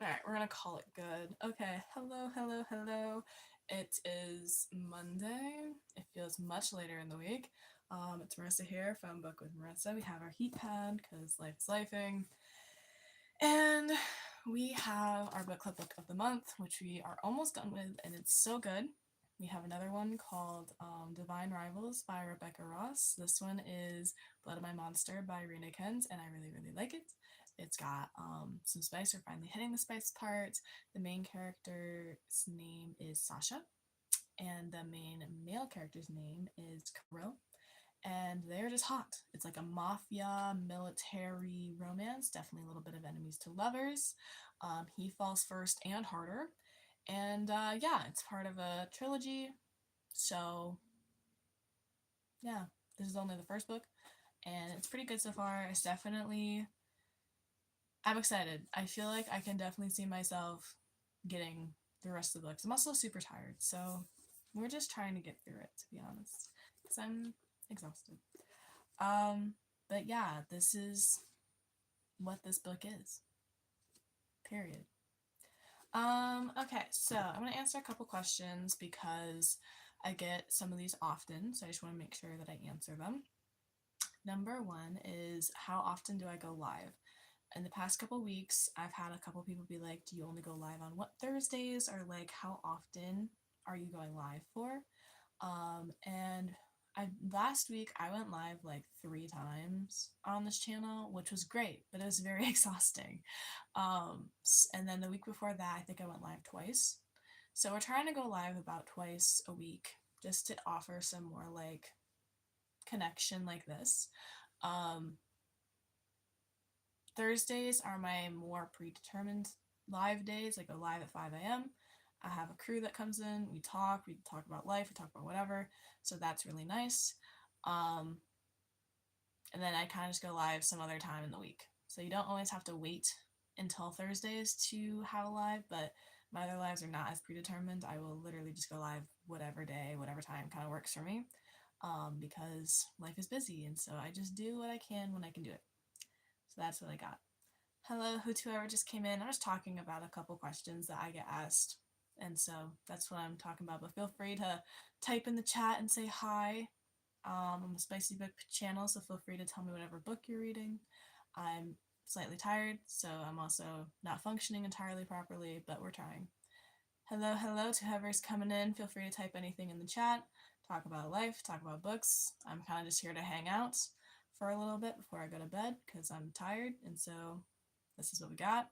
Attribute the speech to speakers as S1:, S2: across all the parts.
S1: Alright, we're gonna call it good. Okay, hello, hello, hello. It is Monday. It feels much later in the week. It's Marissa here from Book with Marissa. We have our heat pad because life is lifing. And we have our book club book of the month, which we are almost done with, and it's so good. We have another one called Divine Rivals by Rebecca Ross. This one is Blood of My Monster by Rena Kent, and I really, really like it. It's got some spice. We're finally hitting the spice part. The main character's name is Sasha, and the main male character's name is Kuro, and they're just hot. It's like a mafia military romance, definitely a little bit of enemies to lovers. He falls first and harder, and yeah, it's part of a trilogy. So yeah, this is only the first book, and it's pretty good so far. It's definitely, I'm excited. I feel like I can definitely see myself getting the rest of the books. I'm also super tired, so we're just trying to get through it, to be honest, because I'm exhausted. Um, but yeah, this is what this book is. Period. Okay, so I'm gonna answer a couple questions because I get some of these often, so I just want to make sure that I answer them. Number one is, how often do I go live? In the past couple weeks, I've had a couple people be like, do you only go live on what Thursdays? Or like, how often are you going live for? And last week I went live like 3 times on this channel, which was great, but it was very exhausting. And then the week before that, I think I went live twice. So we're trying to go live about twice a week just to offer some more like connection like this. Um, Thursdays are my more predetermined live days. I go live at 5 a.m. I have a crew that comes in. We talk about life, we talk about whatever. So that's really nice. Um, and then I kind of just go live some other time in the week. So you don't always have to wait until Thursdays to have a live, but my other lives are not as predetermined. I will literally just go live whatever day, whatever time kind of works for me, because life is busy, and so I just do what I can when I can do it. So that's what I got. Hello, whoever just came in. I was talking about a couple questions that I get asked, and so that's what I'm talking about. But feel free to type in the chat and say hi. I'm a spicy book channel, so feel free to tell me whatever book you're reading. I'm slightly tired, so I'm also not functioning entirely properly, but we're trying. Hello, hello to whoever's coming in. Feel free to type anything in the chat. Talk about life, talk about books. I'm kind of just here to hang out for a little bit before I go to bed because I'm tired, and so this is what we got.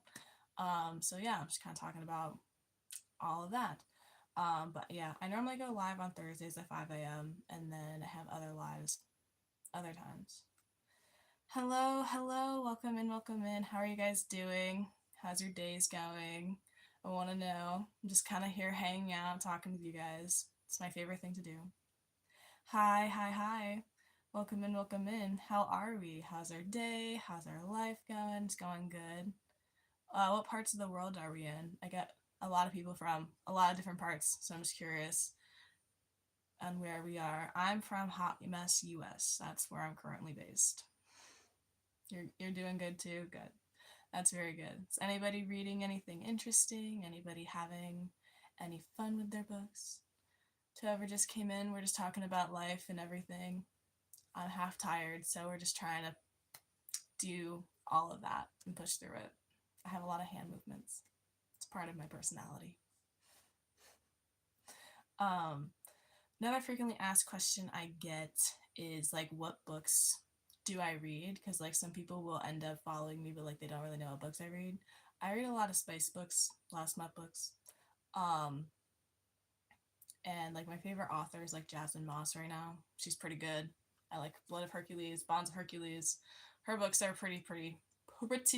S1: So yeah, I'm just kind of talking about all of that. But yeah, I normally go live on Thursdays at 5 a.m. and then I have other lives other times. Hello, hello, welcome in, welcome in. How are you guys doing? How's your days going? I want to know. I'm just kind of here hanging out, talking with you guys. It's my favorite thing to do. Hi, hi, hi. Welcome in, welcome in. How are we? How's our day? How's our life going? It's going good. What parts of the world are we in? I get a lot of people from a lot of different parts, so I'm just curious on where we are. I'm from Hot Mess, US. That's where I'm currently based. You're doing good too? Good. That's very good. Is anybody reading anything interesting? Anybody having any fun with their books? To whoever just came in, we're just talking about life and everything. I'm half tired, so we're just trying to do all of that and push through it. I have a lot of hand movements. It's part of my personality. Um, Another frequently asked question I get is like, what books do I read? Because like some people will end up following me, but like they don't really know what books I read. I read a lot of spice books, a lot of smut books. Um, and like my favorite author is like Jasmine Moss right now. She's pretty good. I like Blood of Hercules, Bonds of Hercules. Her books are pretty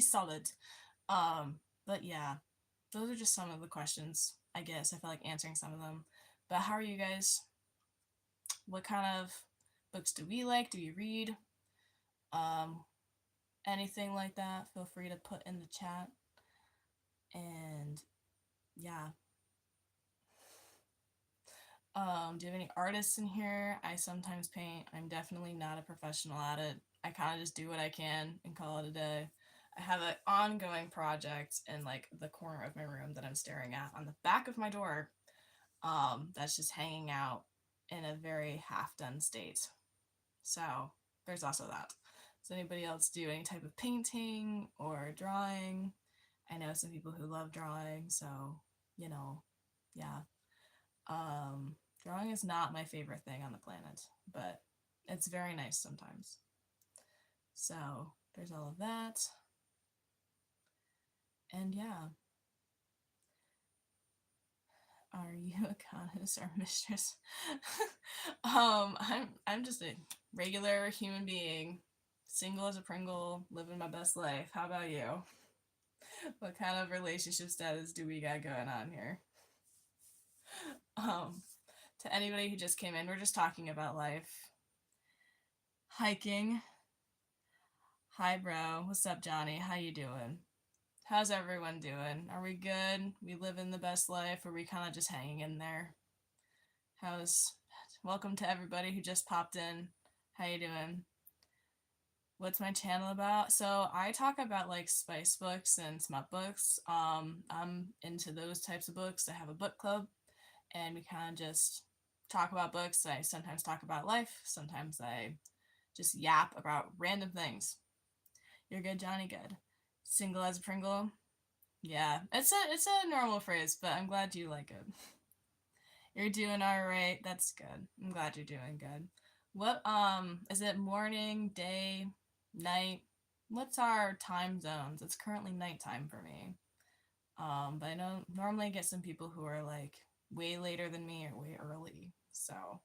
S1: solid. But yeah, those are just some of the questions. I guess I feel like answering some of them. But how are you guys? What kind of books do we like? Do you read? Um, Anything like that? Feel free to put in the chat. And yeah. Do you have any artists in here? I sometimes paint. I'm definitely not a professional at it. I kind of just do what I can and call it a day. I have an ongoing project in like the corner of my room that I'm staring at on the back of my door. That's just hanging out in a very half done state. So there's also that. Does anybody else do any type of painting or drawing? I know some people who love drawing, so you know, yeah. Drawing is not my favorite thing on the planet, but it's very nice sometimes. So there's all of that. And yeah. Are you a goddess or mistress? I'm just a regular human being, single as a Pringle, living my best life. How about you? What kind of relationship status do we got going on here? Um, to anybody who just came in, we're just talking about life. Hiking. Hi, bro. What's up, Johnny? How you doing? How's everyone doing? Are we good? We living the best life, or are we kind of just hanging in there? How's welcome to everybody who just popped in. How you doing? What's my channel about? So I talk about like spice books and smut books. I'm into those types of books. I have a book club, and we kind of just talk about books. I sometimes talk about life. Sometimes I just yap about random things. You're good, Johnny. Good. Single as a Pringle. Yeah, it's a normal phrase, but I'm glad you like it. You're doing all right. That's good. I'm glad you're doing good. What is it morning, day, night? What's our time zones? It's currently nighttime for me. But I know normally I get some people who are like way later than me or way early. So,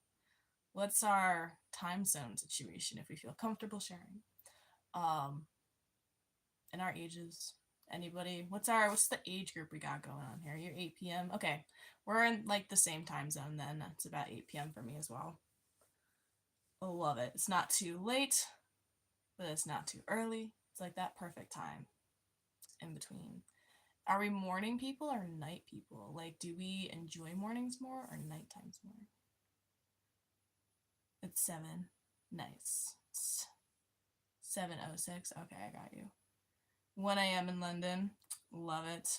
S1: what's our time zone situation if we feel comfortable sharing? Um, and our ages. Anybody? What's the age group we got going on here? You're 8 p.m. Okay. We're in like the same time zone then. It's about 8 p.m. for me as well. I love it. It's not too late, but it's not too early. It's like that perfect time in between. Are we morning people or night people? Like, do we enjoy mornings more or night times more? It's 7. Nice. It's 7:06. Okay, I got you. 1 a.m. in London. Love it.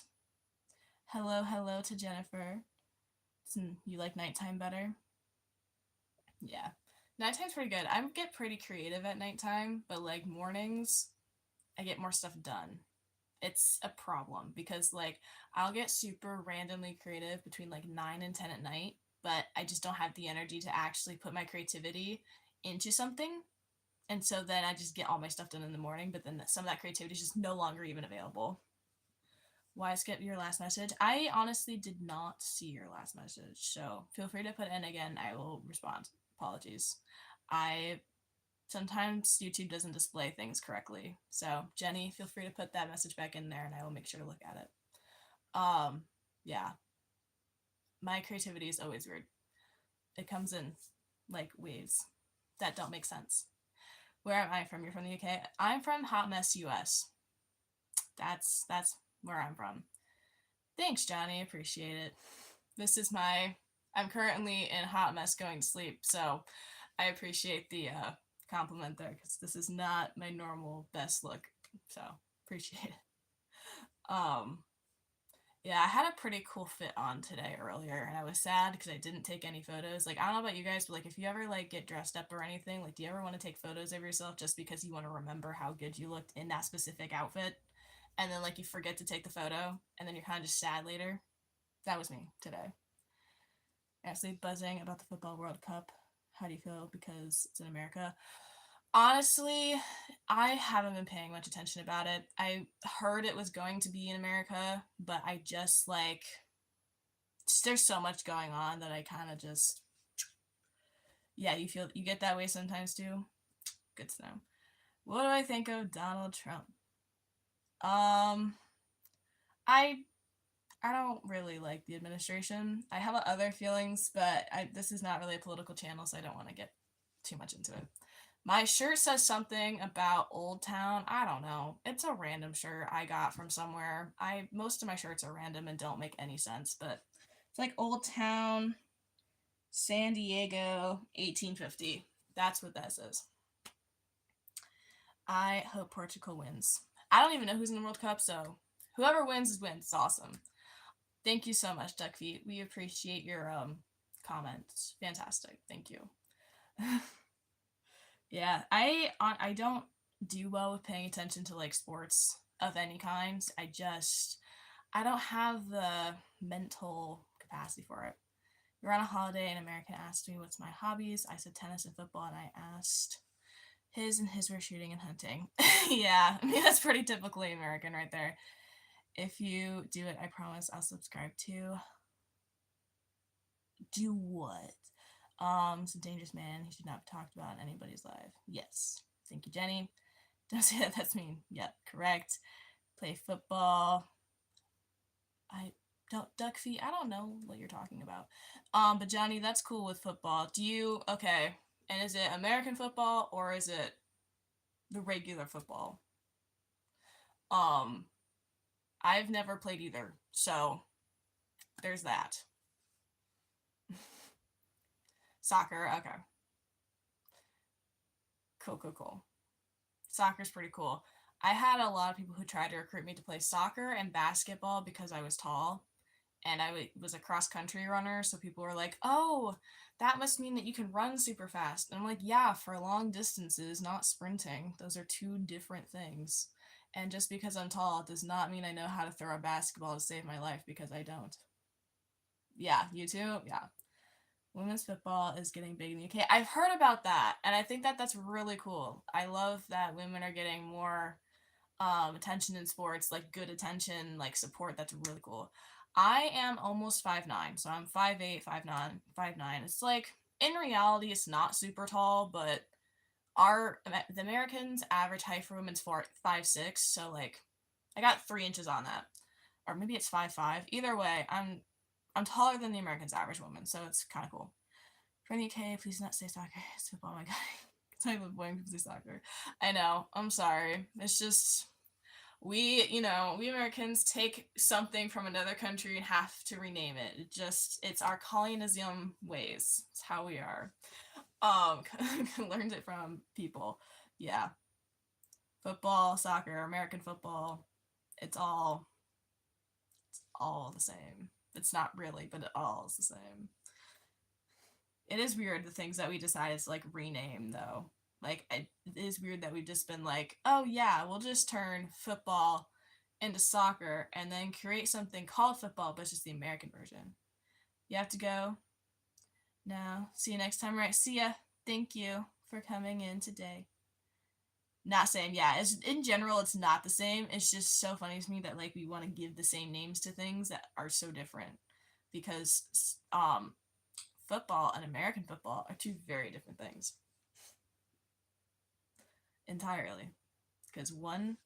S1: Hello to Jennifer. You like nighttime better? Yeah. Nighttime's pretty good. I get pretty creative at nighttime, but like mornings, I get more stuff done. It's a problem because like I'll get super randomly creative between like 9 and 10 at night, but I just don't have the energy to actually put my creativity into something. And so then I just get all my stuff done in the morning, but then some of that creativity is just no longer even available. Why skip your last message? I honestly did not see your last message, so feel free to put in again. I will respond. Apologies. I sometimes YouTube doesn't display things correctly. So Jenny, feel free to put that message back in there and I will make sure to look at it. Yeah. My creativity is always weird. It comes in like waves that don't make sense. Where am I from? You're from the UK? I'm from Hot Mess US. That's where I'm from. Thanks, Johnny. Appreciate it. I'm currently in hot mess going to sleep, so I appreciate the compliment there because this is not my normal best look. So appreciate it. Yeah, I had a pretty cool fit on today earlier, and I was sad because I didn't take any photos. Like, I don't know about you guys, but like, if you ever like get dressed up or anything, like, do you ever want to take photos of yourself just because you want to remember how good you looked in that specific outfit, and then like you forget to take the photo, and then you're kind of just sad later? That was me today. Actually, buzzing about the Football World Cup. How do you feel because it's in America? Honestly, I haven't been paying much attention about it. I heard it was going to be in America, but I just like there's so much going on that I kind of just yeah, you get that way sometimes too. Good to know. What do I think of Donald Trump? I I don't really like the administration. I have other feelings, but this is not really a political channel, so I don't want to get too much into it. My shirt says something about Old Town. I don't know. It's a random shirt I got from somewhere. Most of my shirts are random and don't make any sense, but it's like Old Town, San Diego, 1850. That's what that says. I hope Portugal wins. I don't even know who's in the World Cup, so whoever wins wins. It's awesome. Thank you so much, Duckfeet. We appreciate your comments. Fantastic. Thank you. Yeah, I don't do well with paying attention to like sports of any kind. I don't have the mental capacity for it. We were on a holiday and American asked me what's my hobbies. I said tennis and football, and I asked his, and his were shooting and hunting. Yeah, I mean that's pretty typically American right there. If you do it, I promise I'll subscribe too. Do what? It's a dangerous man. He should not be talked about in anybody's life. Yes. Thank you, Jenny. Don't say that. That's mean. Yep, correct. Play football. I don't duck feet. I don't know what you're talking about. But Johnny, that's cool with football. Do you okay? And is it American football or is it the regular football? Um, I've never played either, so there's that. Soccer, okay. Cool, cool, cool. Soccer's pretty cool. I had a lot of people who tried to recruit me to play soccer and basketball because I was tall and was a cross country runner. So people were like, oh, that must mean that you can run super fast. And I'm like, yeah, for long distances, not sprinting. Those are two different things. And just because I'm tall does not mean I know how to throw a basketball to save my life because I don't. Yeah, you too? Yeah. Women's football is getting big in the UK. I've heard about that, and I think that that's really cool. I love that women are getting more attention in sports, like good attention, like support. That's really cool. I am almost 5'9", so I'm 5'8", 5'9", 5'9". It's like in reality, it's not super tall, but the Americans' average height for women's 5'6", so like I got 3 inches on that, or maybe it's 5'5". Either way, I'm taller than the Americans' average woman, so it's kind of cool. From the UK, please not say soccer. It's football, my guy. It's not even boring people say soccer. I know. I'm sorry. It's just we Americans take something from another country and have to rename it. It's our colonialism ways. It's how we are. Learned it from people. Yeah. Football, soccer, American football. It's all the same. It's not really, but it all is the same. It is weird the things that we decided to like rename though. Like it is weird that we've just been like, oh yeah, we'll just turn football into soccer and then create something called football, but it's just the American version. You have to go. No. See you next time, right? See ya. Thank you for coming in today. Not same, yeah. In general, it's not the same. It's just so funny to me that like we want to give the same names to things that are so different, because football and American football are two very different things entirely. Because one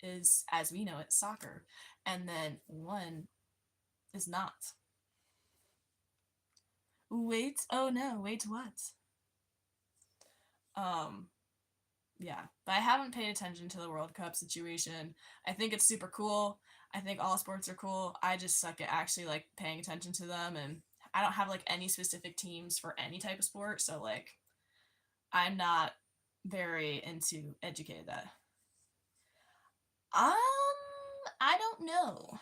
S1: is, as we know it, soccer, and then one is not. Wait, oh no, wait, what? Um, yeah, but I haven't paid attention to the World Cup situation. I think it's super cool. I think all sports are cool. I just suck at actually like paying attention to them, and I don't have like any specific teams for any type of sport, so like I'm not very into educated that. Um, I don't know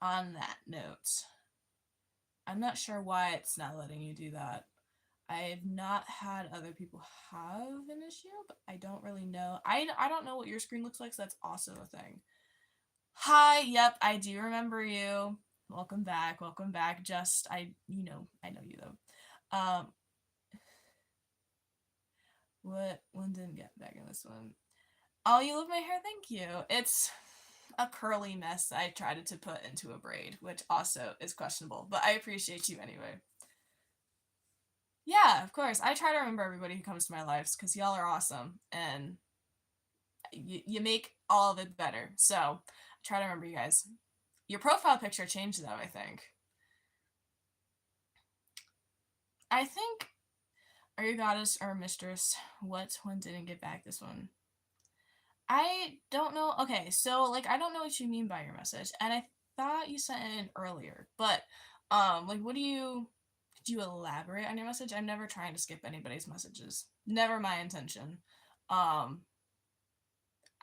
S1: on that note. I'm not sure why it's not letting you do that. I've not had other people have an issue, but I don't really know. I don't know what your screen looks like, so that's also a thing. Hi, yep, I do remember you. Welcome back, welcome back. I know you though. What one didn't get back in this one? Oh, you love my hair, thank you. It's a curly mess I tried to put into a braid, which also is questionable, but I appreciate you anyway. Yeah, of course. I try to remember everybody who comes to my lives because y'all are awesome and you make all of it better. So I try to remember you guys. Your profile picture changed though, I think. I think, are you goddess or mistress? What one didn't get back this one? I don't know. Okay, so like I don't know what you mean by your message, and I thought you sent it in earlier, but like what do you could you elaborate on your message? I'm never trying to skip anybody's messages. Never my intention. Um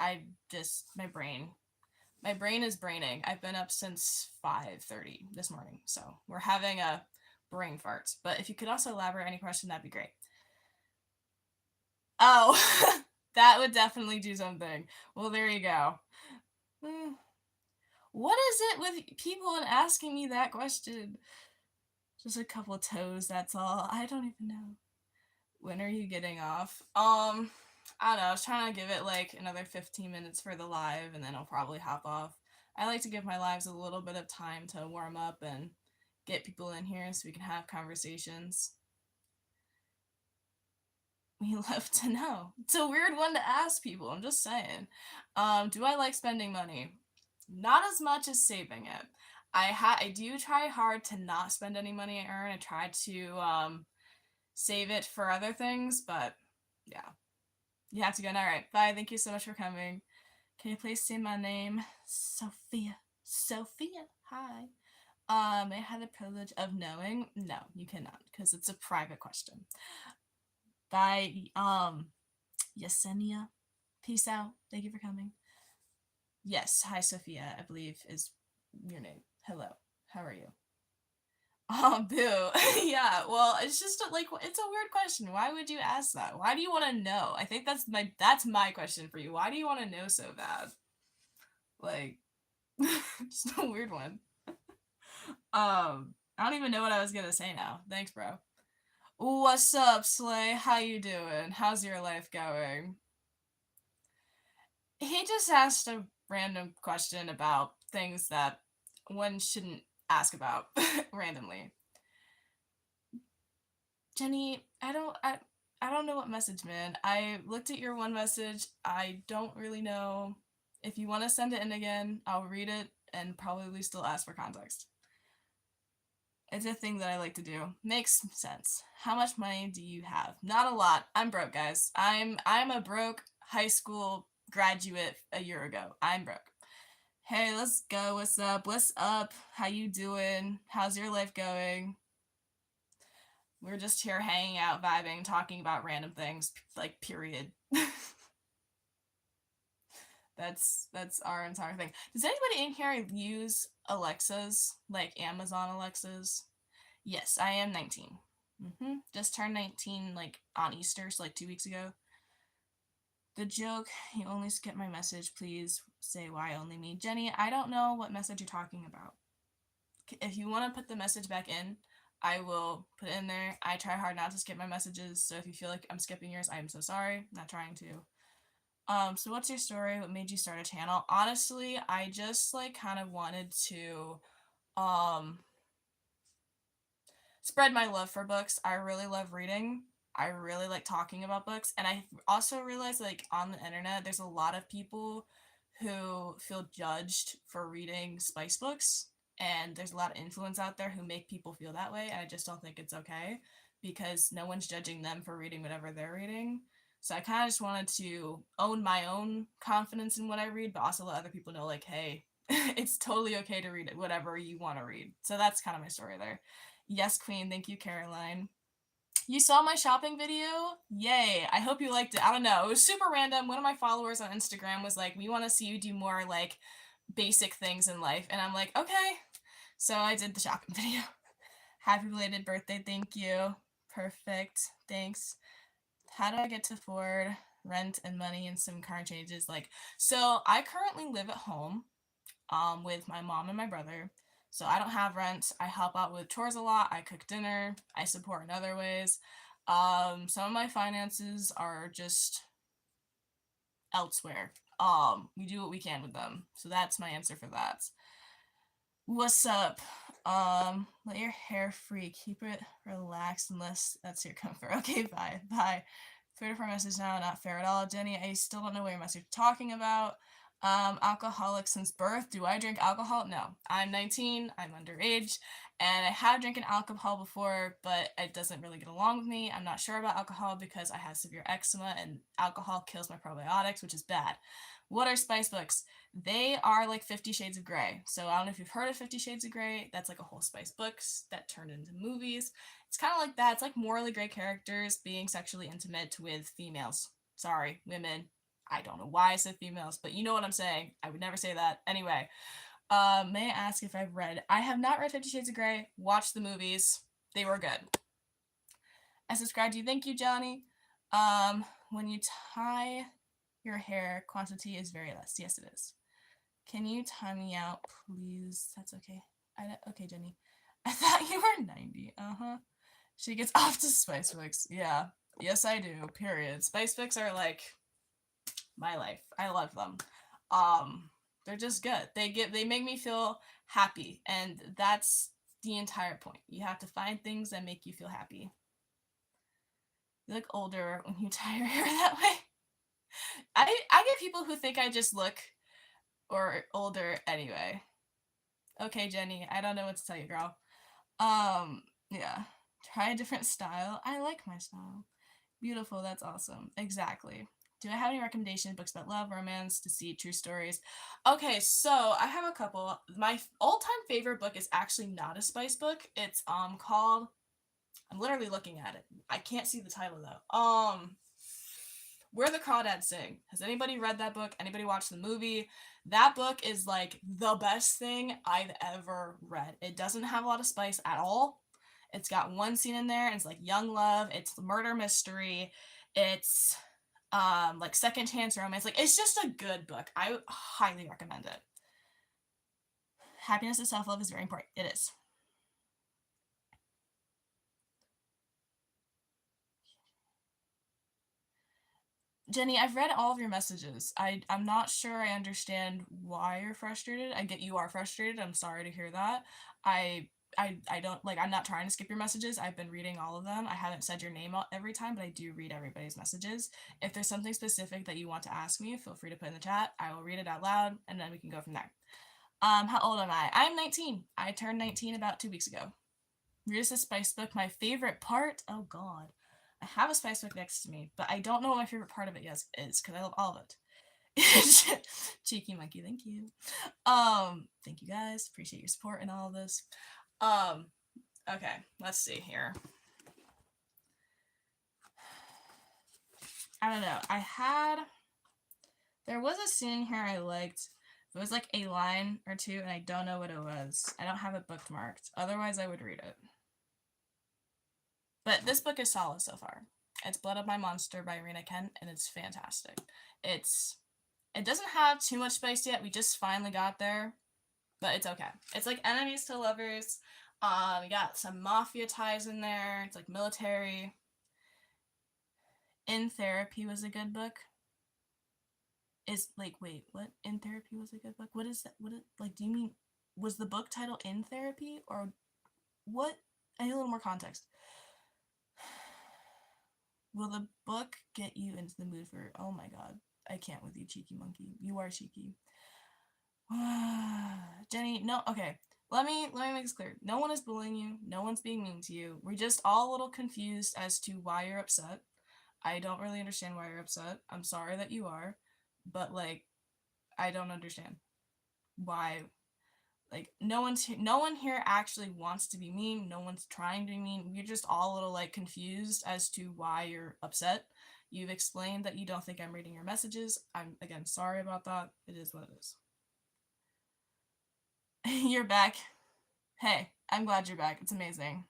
S1: my brain is braining. I've been up since 5:30 this morning, so we're having a brain fart. But if you could also elaborate any question, that'd be great. Oh, that would definitely do something. Well, there you go. What is it with people and asking me that question? Just a couple of toes, that's all. I don't even know. When are you getting off? I don't know. I was trying to give it like another 15 minutes for the live, and then I'll probably hop off. I like to give my lives a little bit of time to warm up and get people in here so we can have conversations. We love to know. It's a weird one to ask people, I'm just saying. Do I like spending money? Not as much as saving it. I do try hard to not spend any money I earn. I try to save it for other things, but yeah. You have to go. All right. Bye. Thank you so much for coming. Can you please say my name? Sophia. Sophia. Hi. I had the privilege of knowing. No, you cannot, because it's a private question. Bye. Yesenia. Peace out. Thank you for coming. Yes. Hi, Sophia, I believe is your name. Hello. How are you? Oh, boo. Yeah, well, it's just like it's a weird question. Why would you ask that? Why do you want to know? I think that's my question for you. Why do you want to know so bad? Like, just a weird one. I don't even know what I was gonna say now. Thanks, bro. What's up, Slay? How you doing? How's your life going? He just asked a random question about things that one shouldn't ask about randomly. Jenny, I don't know what message, man. I looked at your one message. I don't really know. If you want to send it in again, I'll read it and probably still ask for context. It's a thing that I like to do. Makes sense. How much money do you have? Not a lot. I'm broke, guys. I'm a broke high school graduate a year ago. I'm broke. Hey, let's go. What's up? What's up? How you doing? How's your life going? We're just here hanging out, vibing, talking about random things, like period. That's our entire thing. Does anybody in here use Alexas, like Amazon Alexas? Yes, I am 19. Just turned 19 like on Easter, so like 2 weeks ago. The joke, you only skip my message, please say why only me. Jenny, I don't know what message you're talking about. If you want to put the message back in, I will put it in there. I try hard not to skip my messages, so if you feel like I'm skipping yours, I'm so sorry. I'm not trying to. So what's your story? What made you start a channel? Honestly, I just like kind of wanted to spread my love for books. I really love reading. I really like talking about books, and I also realized like on the internet there's a lot of people who feel judged for reading spice books, and there's a lot of influence out there who make people feel that way, and I just don't think it's okay because no one's judging them for reading whatever they're reading. So I kind of just wanted to own my own confidence in what I read, but also let other people know, like, hey, it's totally okay to read whatever you want to read. So that's kind of my story there. Yes, Queen. Thank you, Caroline. You saw my shopping video? Yay. I hope you liked it. I don't know. It was super random. One of my followers on Instagram was like, we want to see you do more like basic things in life. And I'm like, okay. So I did the shopping video. Happy belated birthday. Thank you. Perfect. Thanks. How do I get to afford rent and money and some car changes? Like, so I currently live at home with my mom and my brother. So I don't have rent. I help out with chores a lot. I cook dinner. I support in other ways. Some of my finances are just elsewhere. We do what we can with them. So that's my answer for that. What's up? Let your hair free. Keep it relaxed unless that's your comfort. Okay, bye. Bye. Fair for message now, not fair at all. Jenny, I still don't know what your message you're talking about. Alcoholic since birth. Do I drink alcohol? No. I'm 19, I'm underage, and I have drinking alcohol before, but it doesn't really get along with me. I'm not sure about alcohol because I have severe eczema, and alcohol kills my probiotics, which is bad. What are spice books? They are like 50 Shades of Grey. So I don't know if you've heard of 50 Shades of Grey. That's like a whole spice books that turned into movies. It's kind of like that. It's like morally gray characters being sexually intimate with females. Sorry, women. I don't know why I said females, but you know what I'm saying. I would never say that. Anyway, may I ask if I've read? I have not read 50 Shades of Grey. Watched the movies. They were good. I subscribe to you. Thank you, Johnny. When you tie your hair, quantity is very less. Yes, it is. Can you time me out, please? That's okay. Okay, Jenny. I thought you were 90. Uh-huh. She gets off to Spice Fix. Yeah. Yes, I do. Period. Spice Fix are like my life. I love them. They're just good. They make me feel happy, and that's the entire point. You have to find things that make you feel happy. You look older when you tie your hair that way. I get people who think I just look or older anyway. Okay, Jenny, I don't know what to tell you, girl. Yeah. Try a different style. I like my style. Beautiful, that's awesome. Exactly. Do I have any recommendation books about love, romance, deceit, true stories? Okay, so I have a couple. My all-time favorite book is actually not a spice book. It's called, I'm literally looking at it. I can't see the title though. Where the Crawdads Sing. Has anybody read that book? Anybody watched the movie? That book is like the best thing I've ever read. It doesn't have a lot of spice at all. It's got one scene in there, and it's like young love. It's murder mystery. It's like second chance romance. Like, it's just a good book. I highly recommend it. Happiness and self-love is very important. It is. Jenny, I've read all of your messages. I'm not sure I understand why you're frustrated. I get you are frustrated. I'm sorry to hear that. I I don't like, I'm not trying to skip your messages. I've been reading all of them. I haven't said your name every time, but I do read everybody's messages. If there's something specific that you want to ask me, feel free to put in the chat. I will read it out loud, and then we can go from there. How old am I? I'm 19. I turned 19 about 2 weeks ago. Marisa's spice book, my favorite part? Oh god. I have a spice book next to me, but I don't know what my favorite part of it is, because I love all of it. Cheeky monkey, thank you. Thank you guys. Appreciate your support in all of this. Okay, let's see here. I don't know. There was a scene here I liked. It was like a line or two, and I don't know what it was. I don't have it bookmarked. Otherwise, I would read it. But this book is solid so far. It's Blood of My Monster by Rena Kent, and it's fantastic. It doesn't have too much spice yet. We just finally got there, but it's okay. It's like enemies to lovers. We got some mafia ties in there. It's like military. In Therapy was a good book. Wait, what? In Therapy was a good book? What is that? Do you mean, was the book title In Therapy, or what? I need a little more context. Will the book get you into the mood for, oh my god, I can't with you, cheeky monkey. You are cheeky. Jenny, no, okay. Let me make this clear. No one is bullying you. No one's being mean to you. We're just all a little confused as to why you're upset. I don't really understand why you're upset. I'm sorry that you are, but like, I don't understand why. Like, no one here actually wants to be mean. No one's trying to be mean. We're just all a little like confused as to why you're upset. You've explained that you don't think I'm reading your messages. I'm again sorry about that. It is what it is. You're back. Hey, I'm glad you're back. It's amazing.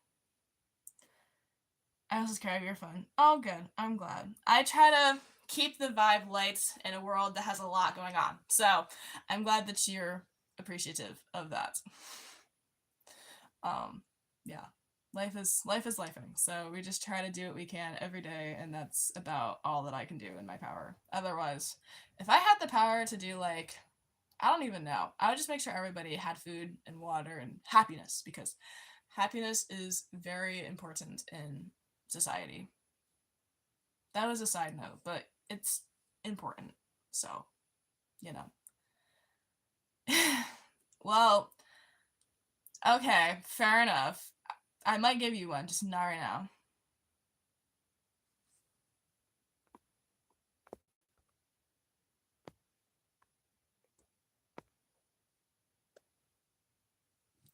S1: I was scared of your fun. Oh, good. I'm glad. I try to keep the vibe light in a world that has a lot going on. So I'm glad that you're appreciative of that. Yeah. Life is lifing. So we just try to do what we can every day, and that's about all that I can do in my power. Otherwise, if I had the power to do like, I don't even know, I would just make sure everybody had food and water and happiness, because happiness is very important in society. That was a side note, but it's important. So, you know. Well, okay, fair enough. I might give you one, just not right now.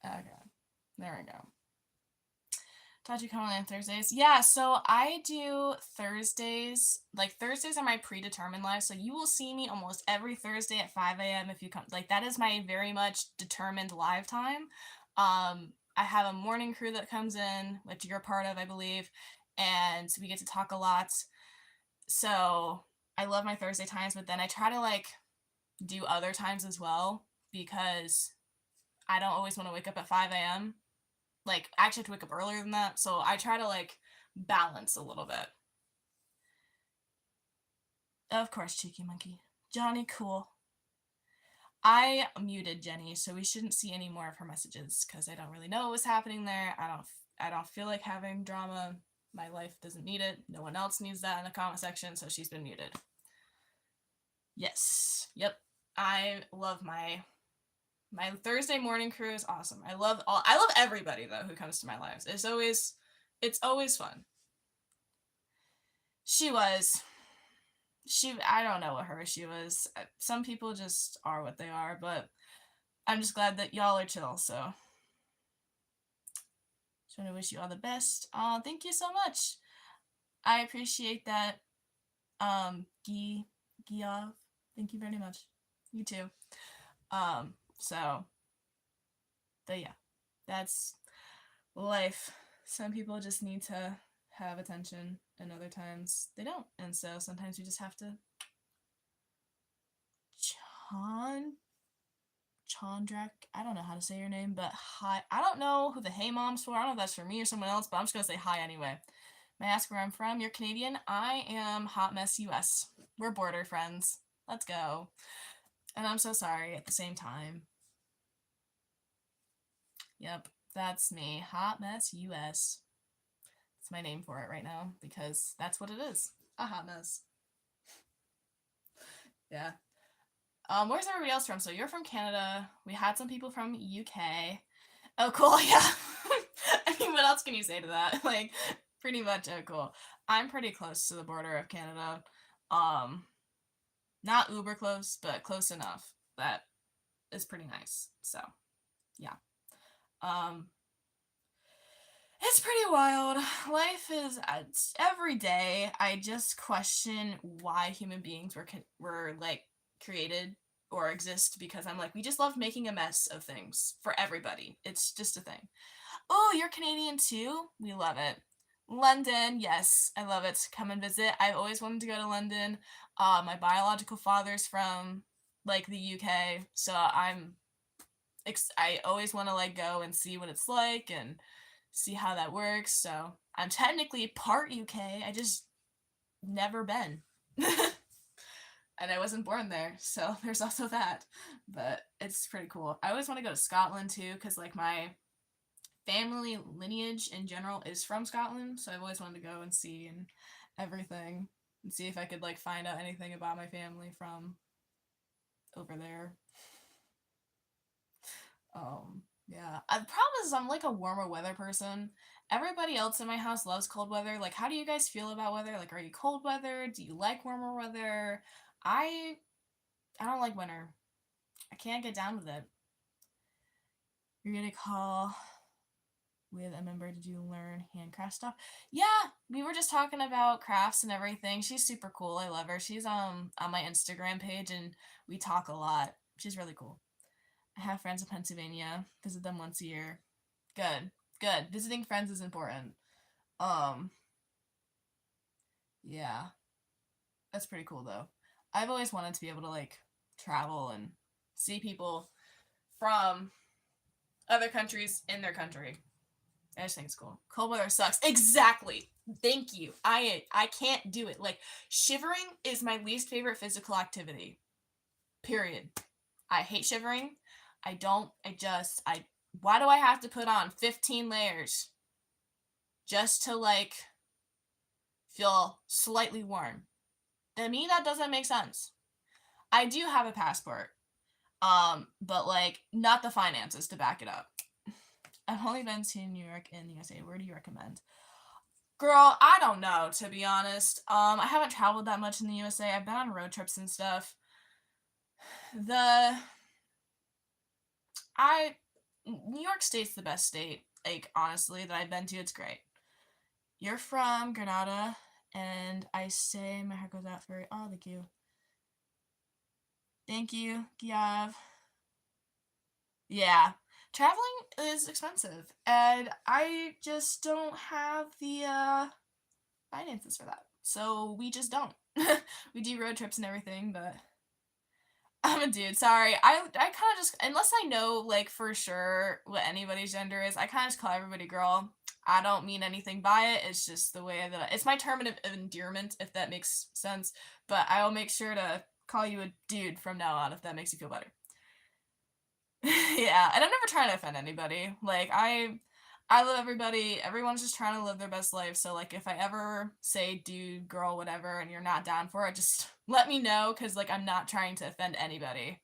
S1: Okay, there we go. Thought you come on Thursdays. Yeah, so I do Thursdays. Like, Thursdays are my predetermined live, so you will see me almost every Thursday at 5 a.m. if you come. Like, that is my very much determined live time. I have a morning crew that comes in, which you're part of, I believe, and we get to talk a lot. So I love my Thursday times, but then I try to, like, do other times as well because I don't always want to wake up at 5 a.m. Like, I actually have to wake up earlier than that, so I try to, like, balance a little bit. Of course, Cheeky Monkey. Johnny, cool. I muted Jenny, so we shouldn't see any more of her messages, because I don't really know what was happening there. I don't feel like having drama. My life doesn't need it. No one else needs that in the comment section, so she's been muted. Yes. Yep. I love my Thursday morning crew is awesome. I love everybody though who comes to my lives. It's always fun. I don't know what her issue was. Some people just are what they are, but I'm just glad that y'all are chill, so just want to wish you all the best. Thank you so much. I appreciate that. Giov, thank you very much. You too. So, but yeah, that's life. Some people just need to have attention, and other times they don't. And so sometimes you just have to. Chandrak, I don't know how to say your name, but hi. I don't know who the hey mom's for. I don't know if that's for me or someone else, but I'm just gonna say hi anyway. May I ask where I'm from? You're Canadian. I am Hot Mess US. We're border friends. Let's go. And I'm so sorry at the same time. Yep, that's me. Hot Mess US. That's my name for it right now because that's what it is. A hot mess. Yeah. Where's everybody else from? So you're from Canada. We had some people from UK. Oh, cool. Yeah. I mean, what else can you say to that? Like, pretty much, oh, cool. I'm pretty close to the border of Canada. Not uber close, but close enough. That is pretty nice. So, yeah. It's pretty wild. Life is every day. I just question why human beings were like created or exist because I'm like we just love making a mess of things for everybody. It's just a thing. Oh, you're Canadian too? We love it. London, yes, I love it. Come and visit. I've always wanted to go to London. My biological father's from like the UK, so I always want to like go and see what it's like and see how that works. So I'm technically part UK. I just never been. And I wasn't born there, so there's also that. But it's pretty cool. I always want to go to Scotland too, because like my family lineage in general is from Scotland, so I've always wanted to go and see and everything and see if I could like find out anything about my family from over there. Yeah. The problem is I'm like a warmer weather person. Everybody else in my house loves cold weather. Like, how do you guys feel about weather? Like, are you cold weather? Do you like warmer weather? I don't like winter. I can't get down with it. You're gonna call with a member. Did you learn handcraft stuff? Yeah, we were just talking about crafts and everything. She's super cool. I love her. She's on my Instagram page and we talk a lot. She's really cool. I have friends in Pennsylvania. Visit them once a year. Good. Good. Visiting friends is important. Yeah. That's pretty cool though. I've always wanted to be able to like travel and see people from other countries in their country. I just think it's cool. Cold weather sucks. Exactly. Thank you. I can't do it. Like shivering is my least favorite physical activity. Period. I hate shivering. Why do I have to put on 15 layers just to like feel slightly warm? To me, that doesn't make sense. I do have a passport, but like not the finances to back it up. I've only been to New York and the USA. Where do you recommend? Girl, I don't know, to be honest. I haven't traveled that much in the USA. I've been on road trips and stuff. New York State's the best state, like, honestly, that I've been to. It's great. You're from Granada, and I say my heart goes out for you. Oh, thank you. Thank you, Giav. Yeah. Traveling is expensive, and I just don't have the finances for that. So we just don't. We do road trips and everything, but I'm a dude. Sorry. I kind of just, unless I know like for sure what anybody's gender is, I kind of just call everybody girl. I don't mean anything by it. It's just the way that it's my term of endearment, if that makes sense. But I'll make sure to call you a dude from now on if that makes you feel better. Yeah, and I'm never trying to offend anybody. Like I love everybody. Everyone's just trying to live their best life. So like if I ever say dude, girl, whatever, and you're not down for it, just let me know, because like I'm not trying to offend anybody.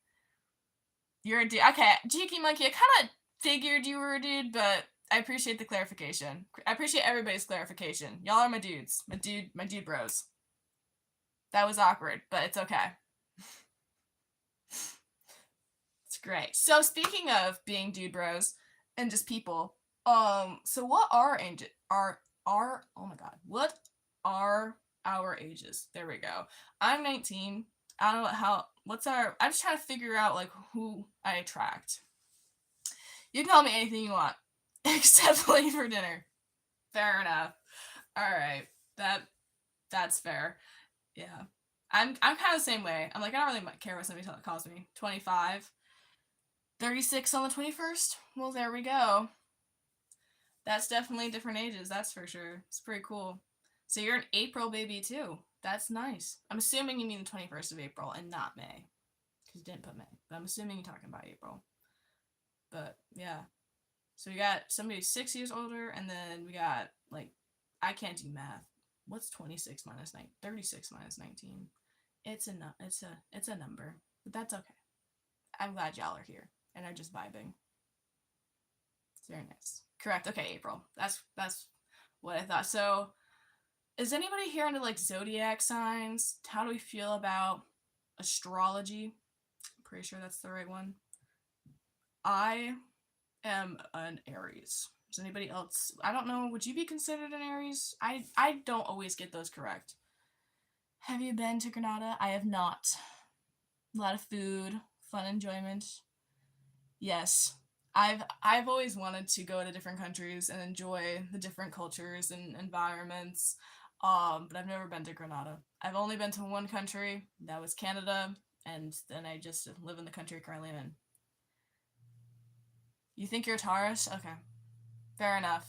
S1: You're a dude. Okay, Cheeky Monkey, I kind of figured you were a dude, but I appreciate the clarification. I appreciate everybody's clarification. Y'all are my dudes. My dude bros. That was awkward, but it's okay. It's great. So speaking of being dude bros and just people, so what are oh my god, what are our ages? There we go. I'm 19. I don't know I'm just trying to figure out like who I attract. You can call me anything you want, except late for dinner. Fair enough. All right, that's fair. Yeah, I'm kind of the same way. I'm like, I don't really care what somebody calls me. 25, 36 on the 21st. Well, there we go. That's definitely different ages, that's for sure. It's pretty cool. So you're an April baby too. That's nice. I'm assuming you mean the 21st of April and not May, because you didn't put May. But I'm assuming you're talking about April. But yeah. So we got somebody 6 years older, and then we got, like, I can't do math. What's 26 minus 9? 36 minus 19. It's a number, but that's okay. I'm glad y'all are here and are just vibing. It's very nice. Correct. Okay, April. That's what I thought. So, is anybody here into like zodiac signs? How do we feel about astrology? I'm pretty sure that's the right one. I am an Aries. Is anybody else? I don't know. Would you be considered an Aries? I don't always get those correct. Have you been to Granada? I have not. A lot of food, fun enjoyment. Yes. I've always wanted to go to different countries and enjoy the different cultures and environments. But I've never been to Granada. I've only been to one country. That was Canada, and then I just live in the country currently I'm in. You think you're a Taurus? Okay. Fair enough.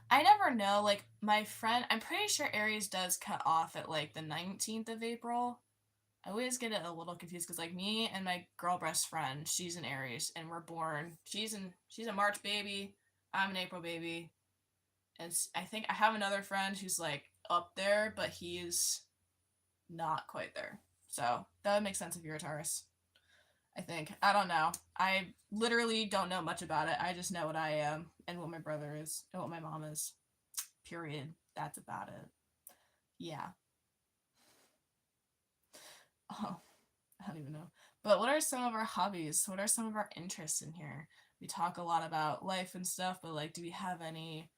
S1: I never know. Like, my friend, I'm pretty sure Aries does cut off at like the 19th of April. I always get it a little confused because, like, me and my girl best friend, she's an Aries, and we're born. She's a March baby. I'm an April baby, and I think I have another friend who's like up there, but he's not quite there. So that would make sense if you're a Taurus. I think. I don't know. I literally don't know much about it. I just know what I am and what my brother is and what my mom is. Period. That's about it. Yeah. Oh, I don't even know. But what are some of our hobbies? What are some of our interests in here? We talk a lot about life and stuff, but like, do we have any,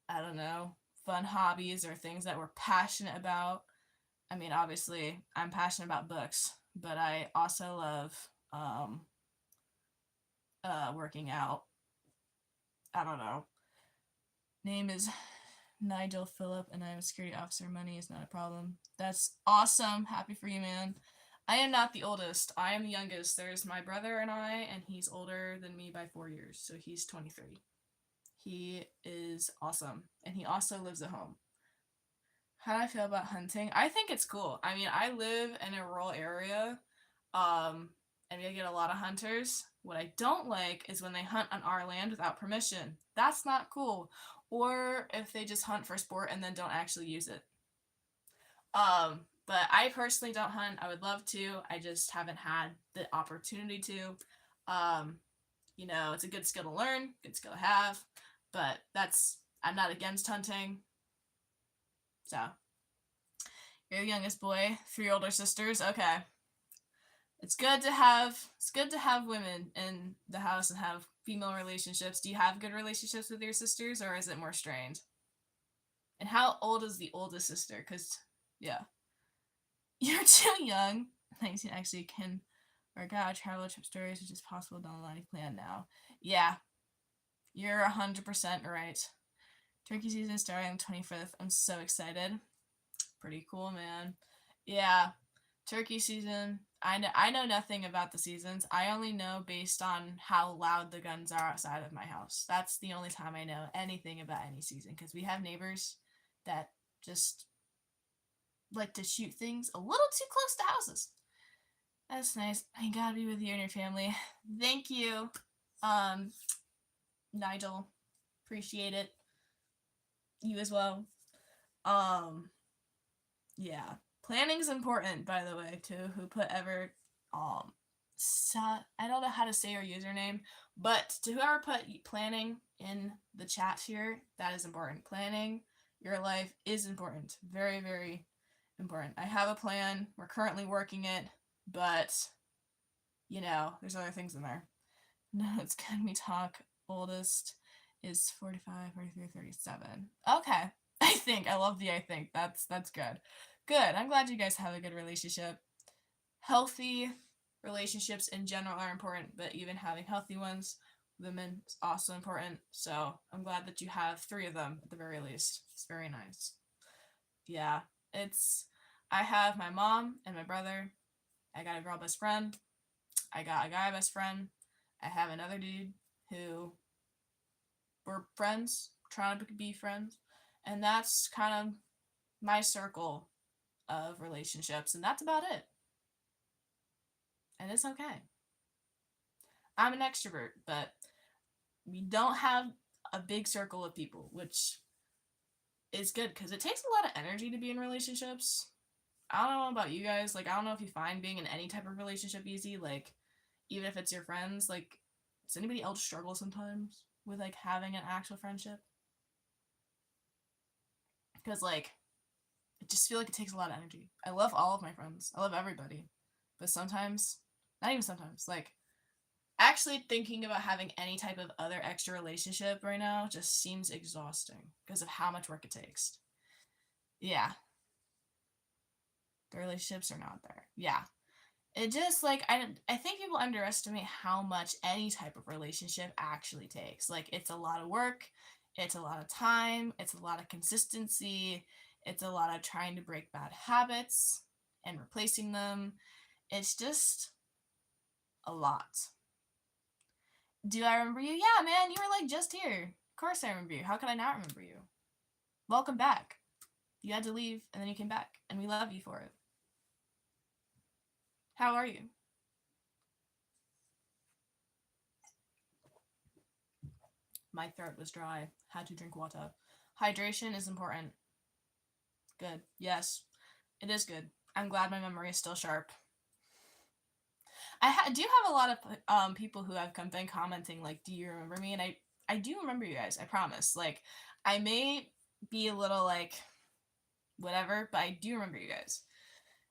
S1: I don't know, fun hobbies or things that we're passionate about? I mean, obviously, I'm passionate about books, but I also love working out. I don't know. Name is Nigel Phillip, and I'm a security officer. Money is not a problem. That's awesome. Happy for you, man. I am not the oldest. I am the youngest. There's my brother and I, and he's older than me by 4 years, so he's 23. He is awesome, and he also lives at home. How do I feel about hunting? I think it's cool. I mean, I live in a rural area, and we get a lot of hunters. What I don't like is when they hunt on our land without permission. That's not cool. Or if they just hunt for sport and then don't actually use it. But I personally don't hunt. I would love to. I just haven't had the opportunity to. It's a good skill to learn, good skill to have. But I'm not against hunting. So, you're the youngest boy, 3 older sisters. Okay. It's good to have women in the house and have female relationships. Do you have good relationships with your sisters, or is it more strained? And how old is the oldest sister? Because, yeah. You're too young. 19 actually can work out travel trip stories, which is possible down the line plan now. Yeah, you're 100% right. Turkey season is starting on the 25th. I'm so excited. Pretty cool, man. Yeah, turkey season. I know nothing about the seasons. I only know based on how loud the guns are outside of my house. That's the only time I know anything about any season, because we have neighbors that just like to shoot things a little too close to houses. That's nice. I gotta be with you and your family. Thank you, Nigel. Appreciate it. You as well. Um, yeah. Planning's important, by the way, to who put ever, I don't know how to say your username, but to whoever put planning in the chat here, that is important. Planning your life is important. Very, very important. I have a plan. We're currently working it, but, you know, there's other things in there. No, it's Can We Talk? Oldest is 45, 43, 37. Okay. I love the I think. That's good. Good. I'm glad you guys have a good relationship. Healthy relationships in general are important, but even having healthy ones, women, is also important. So I'm glad that you have 3 of them at the very least. It's very nice. Yeah. I have my mom and my brother. I got a girl best friend. I got a guy best friend. I have another dude who we're friends, trying to be friends. And that's kind of my circle of relationships, and that's about it. And it's okay. I'm an extrovert, but we don't have a big circle of people, which is good because it takes a lot of energy to be in relationships. I don't know about you guys. Like, I don't know if you find being in any type of relationship easy. Like, even if it's your friends, like, does anybody else struggle sometimes with, like, having an actual friendship? Because, like, I just feel like it takes a lot of energy. I love all of my friends. I love everybody. But sometimes, not even sometimes, like, actually thinking about having any type of other extra relationship right now just seems exhausting because of how much work it takes. Yeah. The relationships are not there. Yeah. It just, like, I think people underestimate how much any type of relationship actually takes. Like, it's a lot of work, it's a lot of time, it's a lot of consistency, it's a lot of trying to break bad habits and replacing them. It's just a lot. Do I remember you? Yeah, man, you were, like, just here. Of course I remember you. How could I not remember you? Welcome back. You had to leave, and then you came back, and we love you for it. How are you? My throat was dry. Had to drink water. Hydration is important. Good. Yes, it is good. I'm glad my memory is still sharp. I do have a lot of people who have been commenting, like, do you remember me? And I do remember you guys, I promise. Like, I may be a little, like, whatever, but I do remember you guys.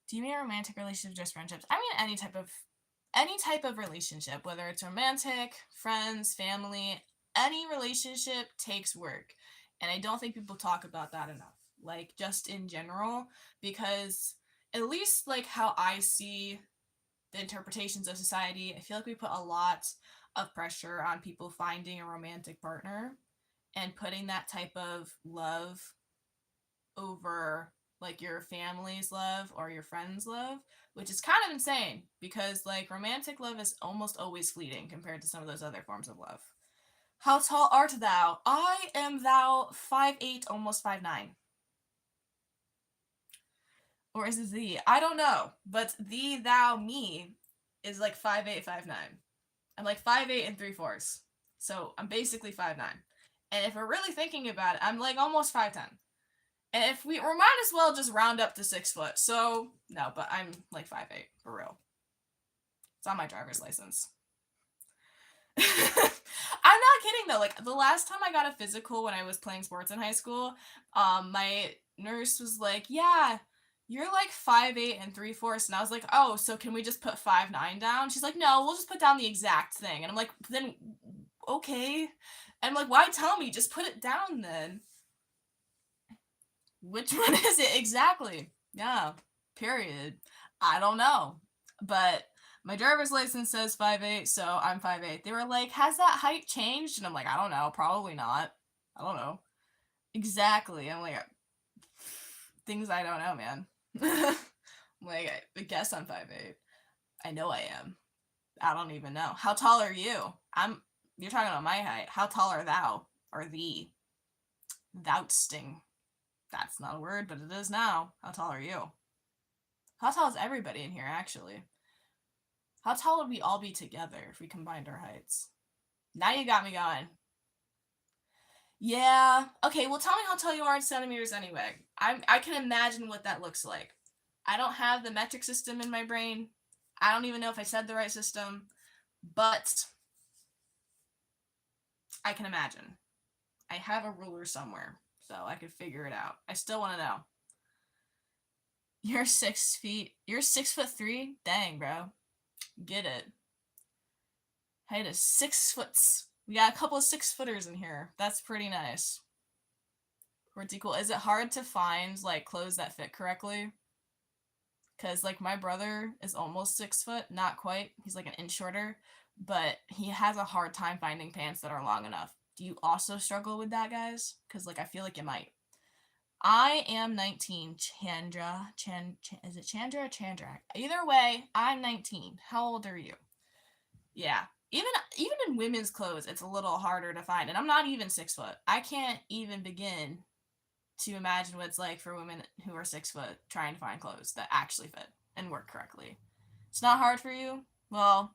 S1: Do you mean romantic relationships, just friendships? I mean any type of relationship, whether it's romantic, friends, family, any relationship takes work. And I don't think people talk about that enough. Like, just in general, because at least, like, how I see the interpretations of society, I feel like we put a lot of pressure on people finding a romantic partner and putting that type of love over, like, your family's love or your friends' love, which is kind of insane because, like, romantic love is almost always fleeting compared to some of those other forms of love. How tall art thou? I am thou 5'8", almost 5'9". Or is it thee? I don't know, but thee, thou, me is like 5'8", 5'9". I'm like 5'8" and 3/4. So I'm basically 5'9". And if we're really thinking about it, I'm like almost 5'10". And if we might as well just round up to 6 foot. So no, but I'm like 5'8", for real. It's on my driver's license. I'm not kidding though. Like, the last time I got a physical when I was playing sports in high school, my nurse was like, yeah, you're like 5'8" and 3/4. And I was like, oh, so can we just put 5'9" down? She's like, no, we'll just put down the exact thing. And I'm like, then okay. And I'm like, why tell me? Just put it down then. Which one is it exactly? Yeah, period. I don't know. But my driver's license says 5'8", so I'm 5'8". They were like, has that height changed? And I'm like, I don't know. Probably not. I don't know. Exactly. I'm like, things I don't know, man. Like, I guess I'm 5'8". I know I am. I don't even know. How tall are you? You're talking about my height. How tall are thou? Or thee? Thousting. That's not a word, but it is now. How tall are you? How tall is everybody in here, actually? How tall would we all be together if we combined our heights? Now you got me going. Yeah. Okay, well, tell me how tall you are in centimeters anyway. I can imagine what that looks like. I don't have the metric system in my brain. I don't even know if I said the right system, but I can imagine. I have a ruler somewhere, so I could figure it out. I still want to know. You're 6 feet. You're 6'3"? Dang, bro. Get it. Height is 6 foot. We got a couple of 6-footers in here. That's pretty nice. Pretty cool. Is it hard to find like clothes that fit correctly? Because like my brother is almost 6 foot, not quite. He's like an inch shorter, but he has a hard time finding pants that are long enough. Do you also struggle with that, guys? Because like I feel like you might. I am 19. Is it Chandra or Chandra? Either way, I'm 19. How old are you? Yeah. Even in women's clothes, it's a little harder to find. And I'm not even 6 foot. I can't even begin to imagine what it's like for women who are 6 foot trying to find clothes that actually fit and work correctly. It's not hard for you? Well,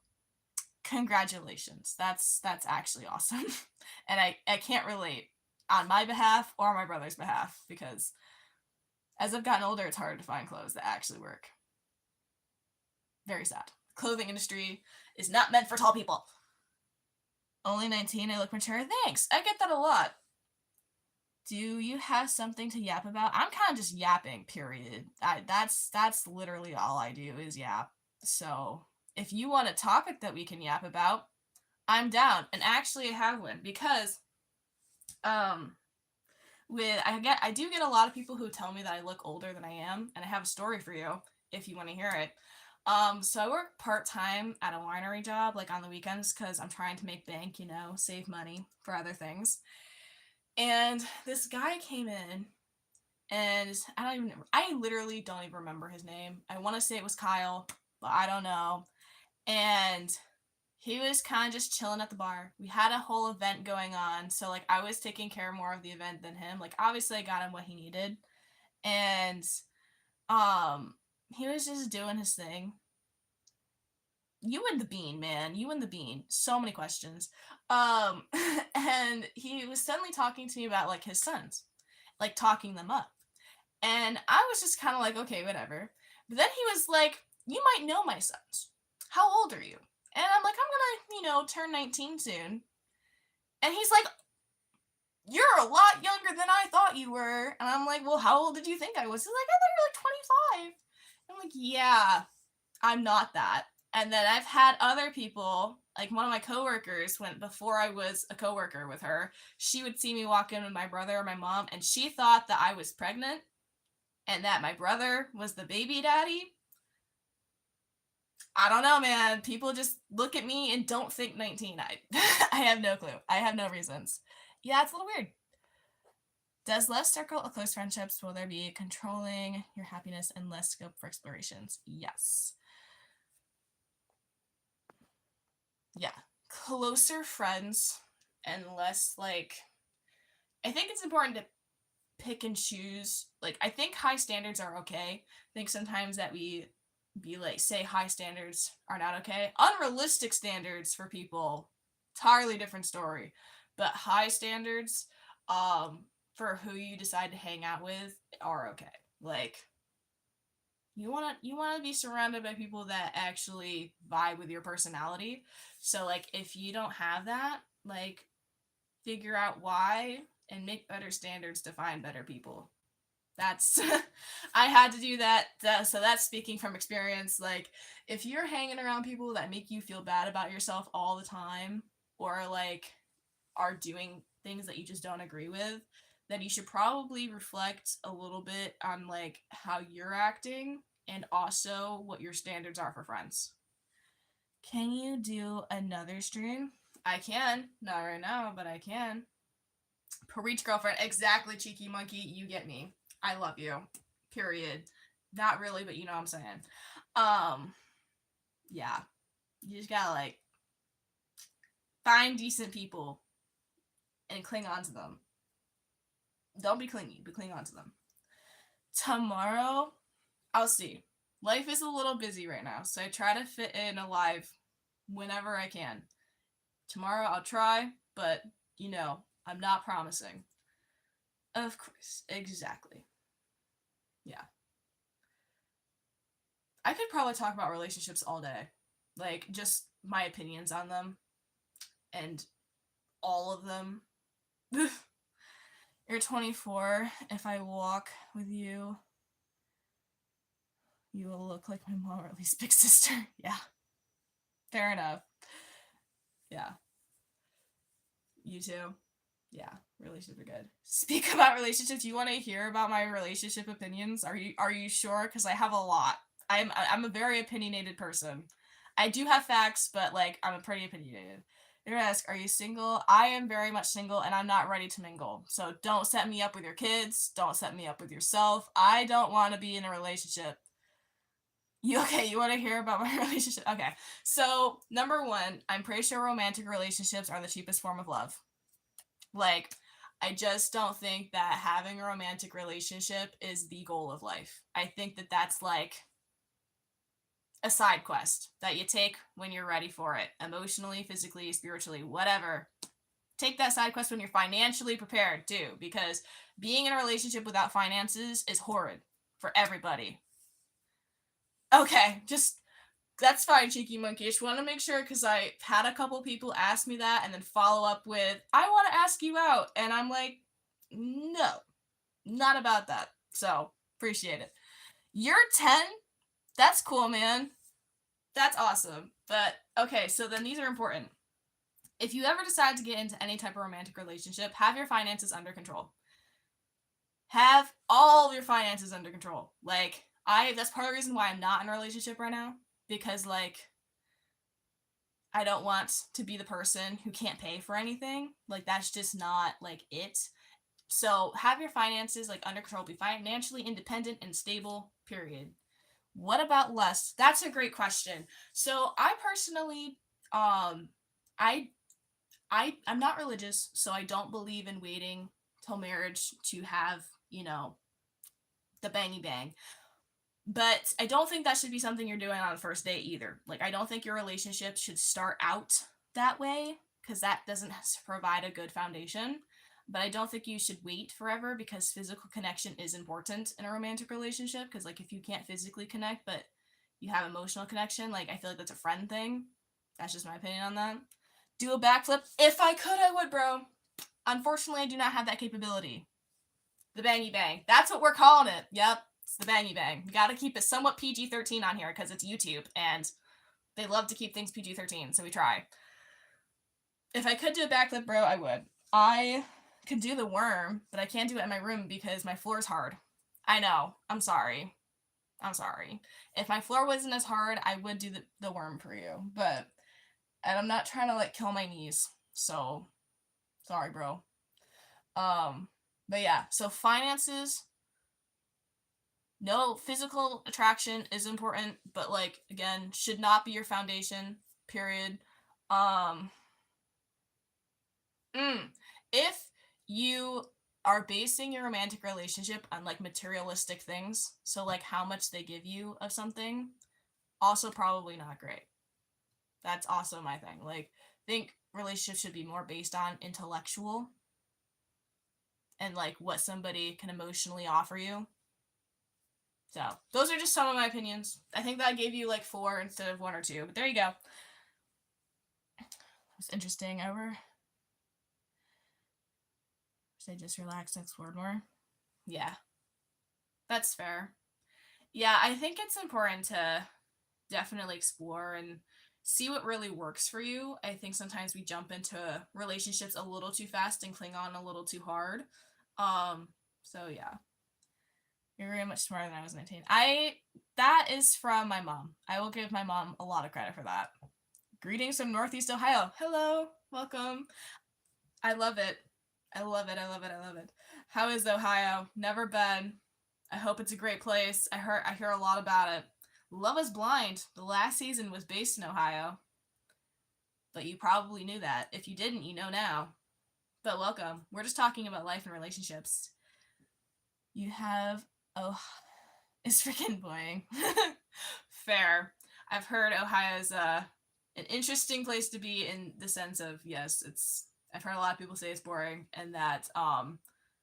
S1: congratulations. That's actually awesome. And I can't relate on my behalf or my brother's behalf because as I've gotten older, it's harder to find clothes that actually work. Very sad. Clothing industry is not meant for tall people. Only 19, I look mature. Thanks. I get that a lot. Do you have something to yap about? I'm kind of just yapping, period. That's literally all I do is yap. So if you want a topic that we can yap about, I'm down. And actually I have one because I do get a lot of people who tell me that I look older than I am, and I have a story for you if you want to hear it. So I work part-time at a winery job, like on the weekends, because I'm trying to make bank, save money for other things. And this guy came in, and I literally don't even remember his name. I want to say it was Kyle, but I don't know. And he was kind of just chilling at the bar. We had a whole event going on, so like I was taking care more of the event than him. Like obviously I got him what he needed. And he was just doing his thing. You and the bean, man. You and the bean. So many questions. And he was suddenly talking to me about like his sons, like talking them up. And I was just kind of like, okay, whatever. But then he was like, you might know my sons. How old are you? And I'm like, I'm gonna, turn 19 soon. And he's like, you're a lot younger than I thought you were. And I'm like, well, how old did you think I was? He's like, I thought you were like 25. I'm like, yeah, I'm not that. And then I've had other people, like one of my coworkers, before I was a coworker with her, she would see me walk in with my brother or my mom, and she thought that I was pregnant and that my brother was the baby daddy. I don't know, man. People just look at me and don't think 19. I have no clue. I have no reasons. Yeah, it's a little weird. Does less circle of close friendships, will there be controlling your happiness and less scope for explorations? Yes. Yeah. Closer friends and less, like, I think it's important to pick and choose. Like, I think high standards are okay. I think sometimes that we be like, say high standards are not okay. Unrealistic standards for people, entirely different story. But high standards, for who you decide to hang out with are okay. Like, you want to be surrounded by people that actually vibe with your personality. So like if you don't have that, like figure out why and make better standards to find better people. That's I had to do that, so that's speaking from experience. Like if you're hanging around people that make you feel bad about yourself all the time, or like are doing things that you just don't agree with, that you should probably reflect a little bit on like how you're acting and also what your standards are for friends. Can you do another stream? I can. Not right now, but I can. Preach, girlfriend. Exactly, cheeky monkey. You get me. I love you. Period. Not really, but you know what I'm saying. Um, yeah. You just gotta like find decent people and cling on to them. Don't be clingy, but cling on to them. Tomorrow, I'll see. Life is a little busy right now, so I try to fit in a live whenever I can. Tomorrow I'll try, but you know, I'm not promising. Of course, exactly. Yeah. I could probably talk about relationships all day. Like, just my opinions on them and all of them. You're 24. If I walk with you, you will look like my mom or at least big sister. Yeah. Fair enough. Yeah. You too. Yeah, relationships are good. Speak about relationships. Do you want to hear about my relationship opinions? Are you sure? Because I have a lot. I'm a very opinionated person. I do have facts, but like I'm a pretty opinionated. You're gonna ask, are you single? I am very much single, and I'm not ready to mingle. So don't set me up with your kids. Don't set me up with yourself. I don't want to be in a relationship. You okay? You want to hear about my relationship? Okay. So number one, I'm pretty sure romantic relationships are the cheapest form of love. Like, I just don't think that having a romantic relationship is the goal of life. I think that that's like a side quest that you take when you're ready for it, emotionally, physically, spiritually, whatever. Take that side quest when you're financially prepared too, because being in a relationship without finances is horrid for everybody. Okay, just that's fine, cheeky monkey. I just want to make sure because I had a couple people ask me that and then follow up with, I want to ask you out. And I'm like, no, not about that. So, appreciate it. You're 10? That's cool, man. That's awesome. But, okay, so then these are important. If you ever decide to get into any type of romantic relationship, have your finances under control. Have all of your finances under control. Like, that's part of the reason why I'm not in a relationship right now. Because, like, I don't want to be the person who can't pay for anything. Like, that's just not, like, it. So, have your finances, like, under control. Be financially independent and stable, period. What about lust? That's a great question. So, I personally, I'm not religious, so I don't believe in waiting till marriage to have, the bangy bang. But I don't think that should be something you're doing on the first date either. Like, I don't think your relationship should start out that way because that doesn't provide a good foundation. But I don't think you should wait forever because physical connection is important in a romantic relationship. Because, like, if you can't physically connect but you have emotional connection, like, I feel like that's a friend thing. That's just my opinion on that. Do a backflip? If I could, I would, bro. Unfortunately, I do not have that capability. The bangy bang. That's what we're calling it. Yep. It's the bangy bang. We gotta keep it somewhat PG-13 on here because it's YouTube and they love to keep things PG-13, so we try. If I could do a backflip, bro, I would. I could do the worm, but I can't do it in my room because my floor's hard. I know. I'm sorry. If my floor wasn't as hard, I would do the worm for you, but and I'm not trying to like kill my knees, so sorry, bro. But yeah, so finances, no, physical attraction is important, but like again, should not be your foundation, period. Um if you are basing your romantic relationship on like materialistic things, so like how much they give you of something, also probably not great. That's also my thing. Like, I think relationships should be more based on intellectual and like what somebody can emotionally offer you. So those are just some of my opinions. I think that I gave you like 4 instead of 1 or 2, but there you go. It's interesting. Should I just relax and explore more? Yeah, that's fair. Yeah, I think it's important to definitely explore and see what really works for you. I think sometimes we jump into relationships a little too fast and cling on a little too hard. So yeah. You're very much smarter than I was 19. That is from my mom. I will give my mom a lot of credit for that. Greetings from Northeast Ohio. Hello, welcome. I love it. I love it. I love it. I love it. How is Ohio? Never been. I hope it's a great place. I hear a lot about it. Love is Blind, the last season was based in Ohio. But you probably knew that. If you didn't, you know now. But welcome. We're just talking about life and relationships. You have it's freaking boring. Fair. I've heard Ohio's an interesting place to be in the sense of yes, it's. I've heard a lot of people say it's boring and that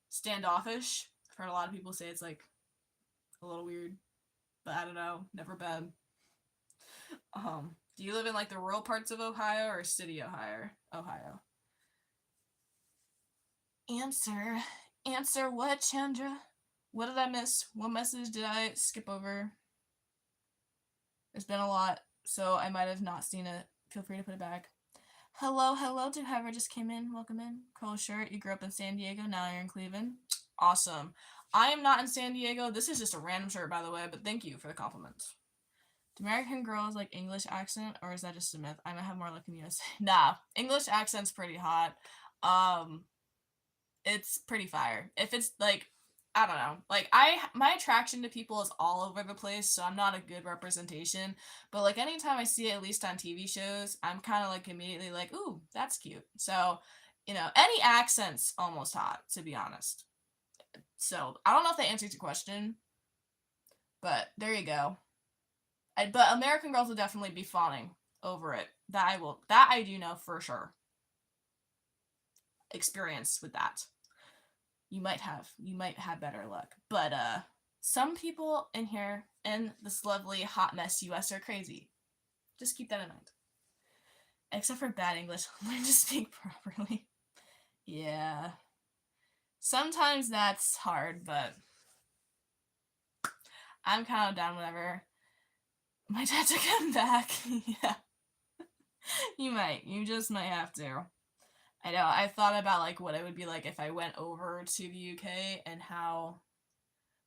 S1: standoffish. I've heard a lot of people say it's like a little weird, but I don't know. Never been. Do you live in like the rural parts of Ohio or city Ohio? Ohio. Answer what, Chandra? What did I miss? What message did I skip over? There's been a lot, so I might have not seen it. Feel free to put it back. Hello to whoever just came in. Welcome in. Cool shirt. You grew up in San Diego, now you're in Cleveland. Awesome. I am not in San Diego. This is just a random shirt, by the way, but thank you for the compliments. Do American girls like English accent, or is that just a myth? I might have more luck in the USA. Nah, English accent's pretty hot. It's pretty fire. If it's like, I don't know, like my attraction to people is all over the place, so I'm not a good representation. But like anytime I see it, at least on TV shows, I'm kind of like immediately like, ooh, that's cute. So, any accent's almost hot, to be honest. So I don't know if that answers your question, but there you go. But American Girls will definitely be fawning over it. That I do know for sure. Experience with that. You might have better luck. But some people in here in this lovely hot mess US are crazy. Just keep that in mind. Except for bad English, learn to speak properly. Yeah. Sometimes that's hard, but I'm kind of down whenever my dad to come back. Yeah. You just might have to. I know. I thought about like what it would be like if I went over to the UK and how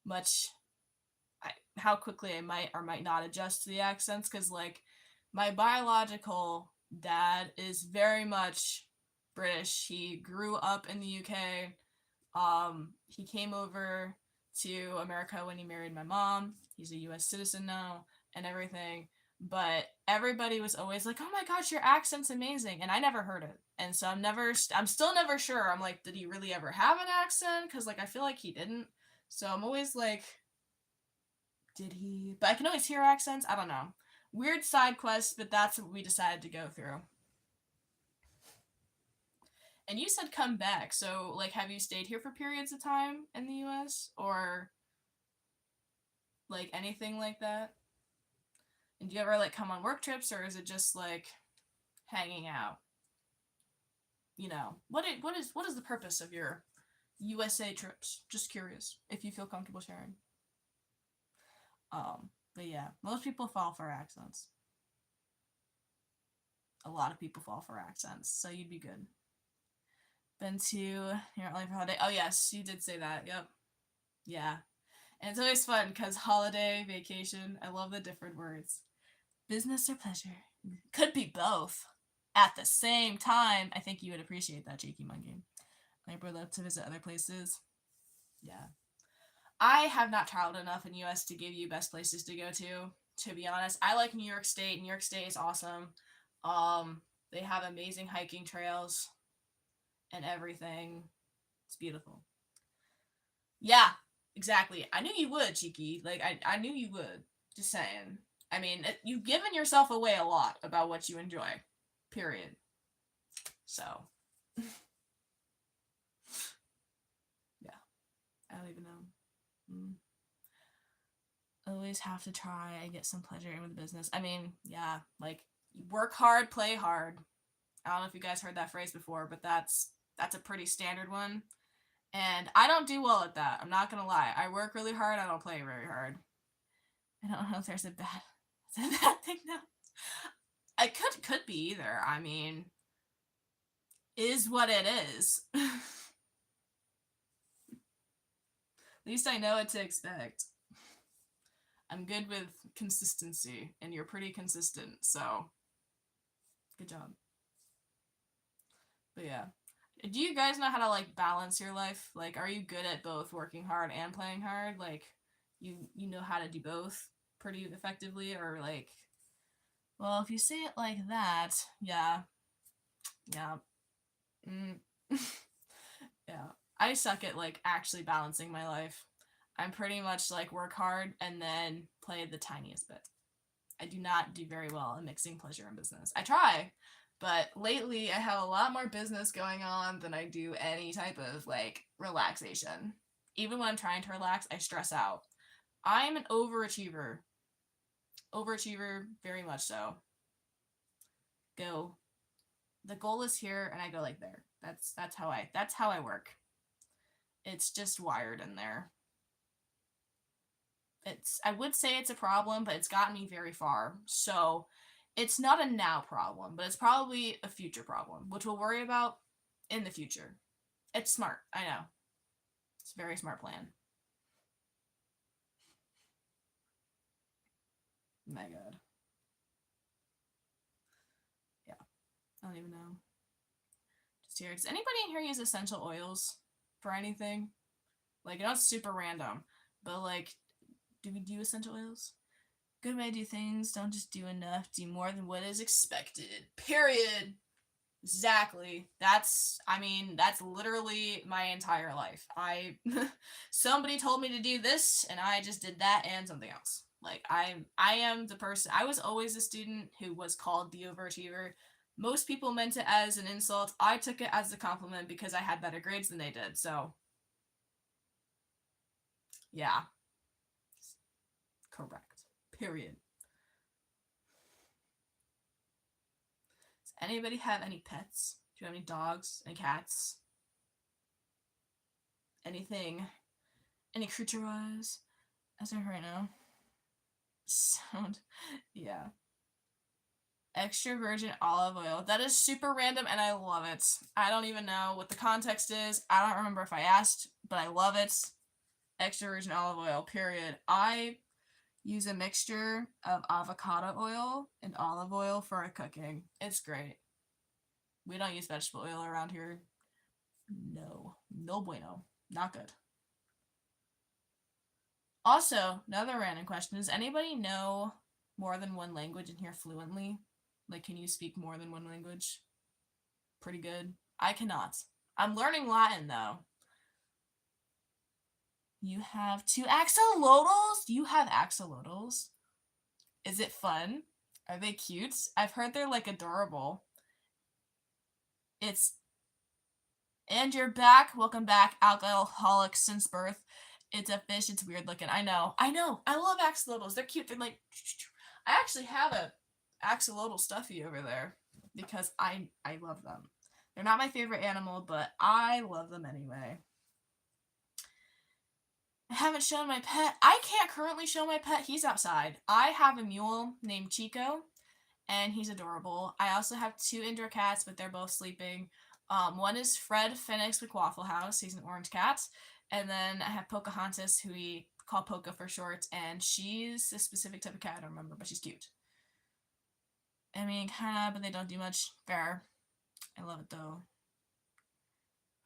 S1: much how quickly I might or might not adjust to the accents, because like my biological dad is very much British. He grew up in the UK. He came over to America when he married my mom. He's a US citizen now and everything. But everybody was always like, "Oh my gosh, your accent's amazing," and I never heard it. And so I'm still never sure. I'm like, did he really ever have an accent? Because like I feel like he didn't. So I'm always like, did he? But I can always hear accents. I don't know. Weird side quest, but that's what we decided to go through. And you said come back. So, like, have you stayed here for periods of time in the US? Or, like, anything like that? And do you ever, like, come on work trips? Or is it just, like, hanging out? What is the purpose of your USA trips? Just curious, if you feel comfortable sharing. But yeah, most people fall for accents. A lot of people fall for accents, so you'd be good. Been to your only for holiday. Oh yes, you did say that. Yep. Yeah. And it's always fun because holiday, vacation, I love the different words. Business or pleasure? Could be both. At the same time, I think you would appreciate that, cheeky monkey. I would love to visit other places. Yeah. I have not traveled enough in US to give you best places to go to be honest. I like New York State. New York State is awesome. They have amazing hiking trails and everything. It's beautiful. Yeah, exactly. I knew you would, cheeky. Like I knew you would. Just saying. I mean, you've given yourself away a lot about what you enjoy. Period. So, yeah. I don't even know. Always have to try and get some pleasure in with the business. I mean, yeah, like work hard, play hard. I don't know if you guys heard that phrase before, but that's a pretty standard one. And I don't do well at that. I'm not gonna lie. I work really hard. I don't play very hard. I don't know if there's a bad thing now. I could be either. I mean, is what it is. least I know what to expect. I'm good with consistency, and you're pretty consistent, so good job. But yeah. Do you guys know how to like balance your life? Like, are you good at both working hard and playing hard? Like, you know how to do both pretty effectively, or like, well, if you say it like that, yeah, yeah, mm. Yeah. I suck at like actually balancing my life. I'm pretty much like work hard and then play the tiniest bit. I do not do very well in mixing pleasure and business. I try, but lately I have a lot more business going on than I do any type of like relaxation. Even when I'm trying to relax, I stress out. I'm an overachiever. Overachiever, very much so. Go. The goal is here and I go like there. That's how I work. It's just wired in there. I would say it's a problem, but it's gotten me very far. So it's not a now problem, but it's probably a future problem, which we'll worry about in the future. It's smart, I know. It's a very smart plan. My god. Yeah. I don't even know. Just here. Does anybody in here use essential oils for anything? Like, I know it's super random, but like, do we do essential oils? Good way to do things. Don't just do enough. Do more than what is expected. Period. Exactly. That's literally my entire life. Somebody told me to do this and I just did that and something else. Like I am the person. I was always a student who was called the overachiever. Most people meant it as an insult. I took it as a compliment because I had better grades than they did. So, yeah. Correct. Period. Does anybody have any pets? Do you have any dogs? Any cats? Anything? Any creature wise? As of right now. Sound. Yeah. Extra virgin olive oil. That is super random and I love it. I don't even know what the context is. I don't remember if I asked, but I love it. Extra virgin olive oil, period. I use a mixture of avocado oil and olive oil for our cooking. It's great. We don't use vegetable oil around here. No. No bueno. Not good. Also, another random question. Does anybody know more than one language in here fluently? Like, can you speak more than one language? Pretty good. I cannot. I'm learning Latin, though. You have two axolotls? You have axolotls? Is it fun? Are they cute? I've heard they're, like, adorable. It's... And you're back. Welcome back, alcoholic since birth. It's a fish. It's weird looking. I know. I love axolotls. They're cute. They're like... I actually have a axolotl stuffy over there because I love them. They're not my favorite animal, but I love them anyway. I haven't shown my pet. I can't currently show my pet. He's outside. I have a mule named Chico, and he's adorable. I also have two indoor cats, but they're both sleeping. One is Fred Phoenix with Waffle House. He's an orange cat. And then I have Pocahontas, who we call Poca for short, and she's a specific type of cat. I don't remember, but she's cute. I mean, kind of, but they don't do much. Fair. I love it, though.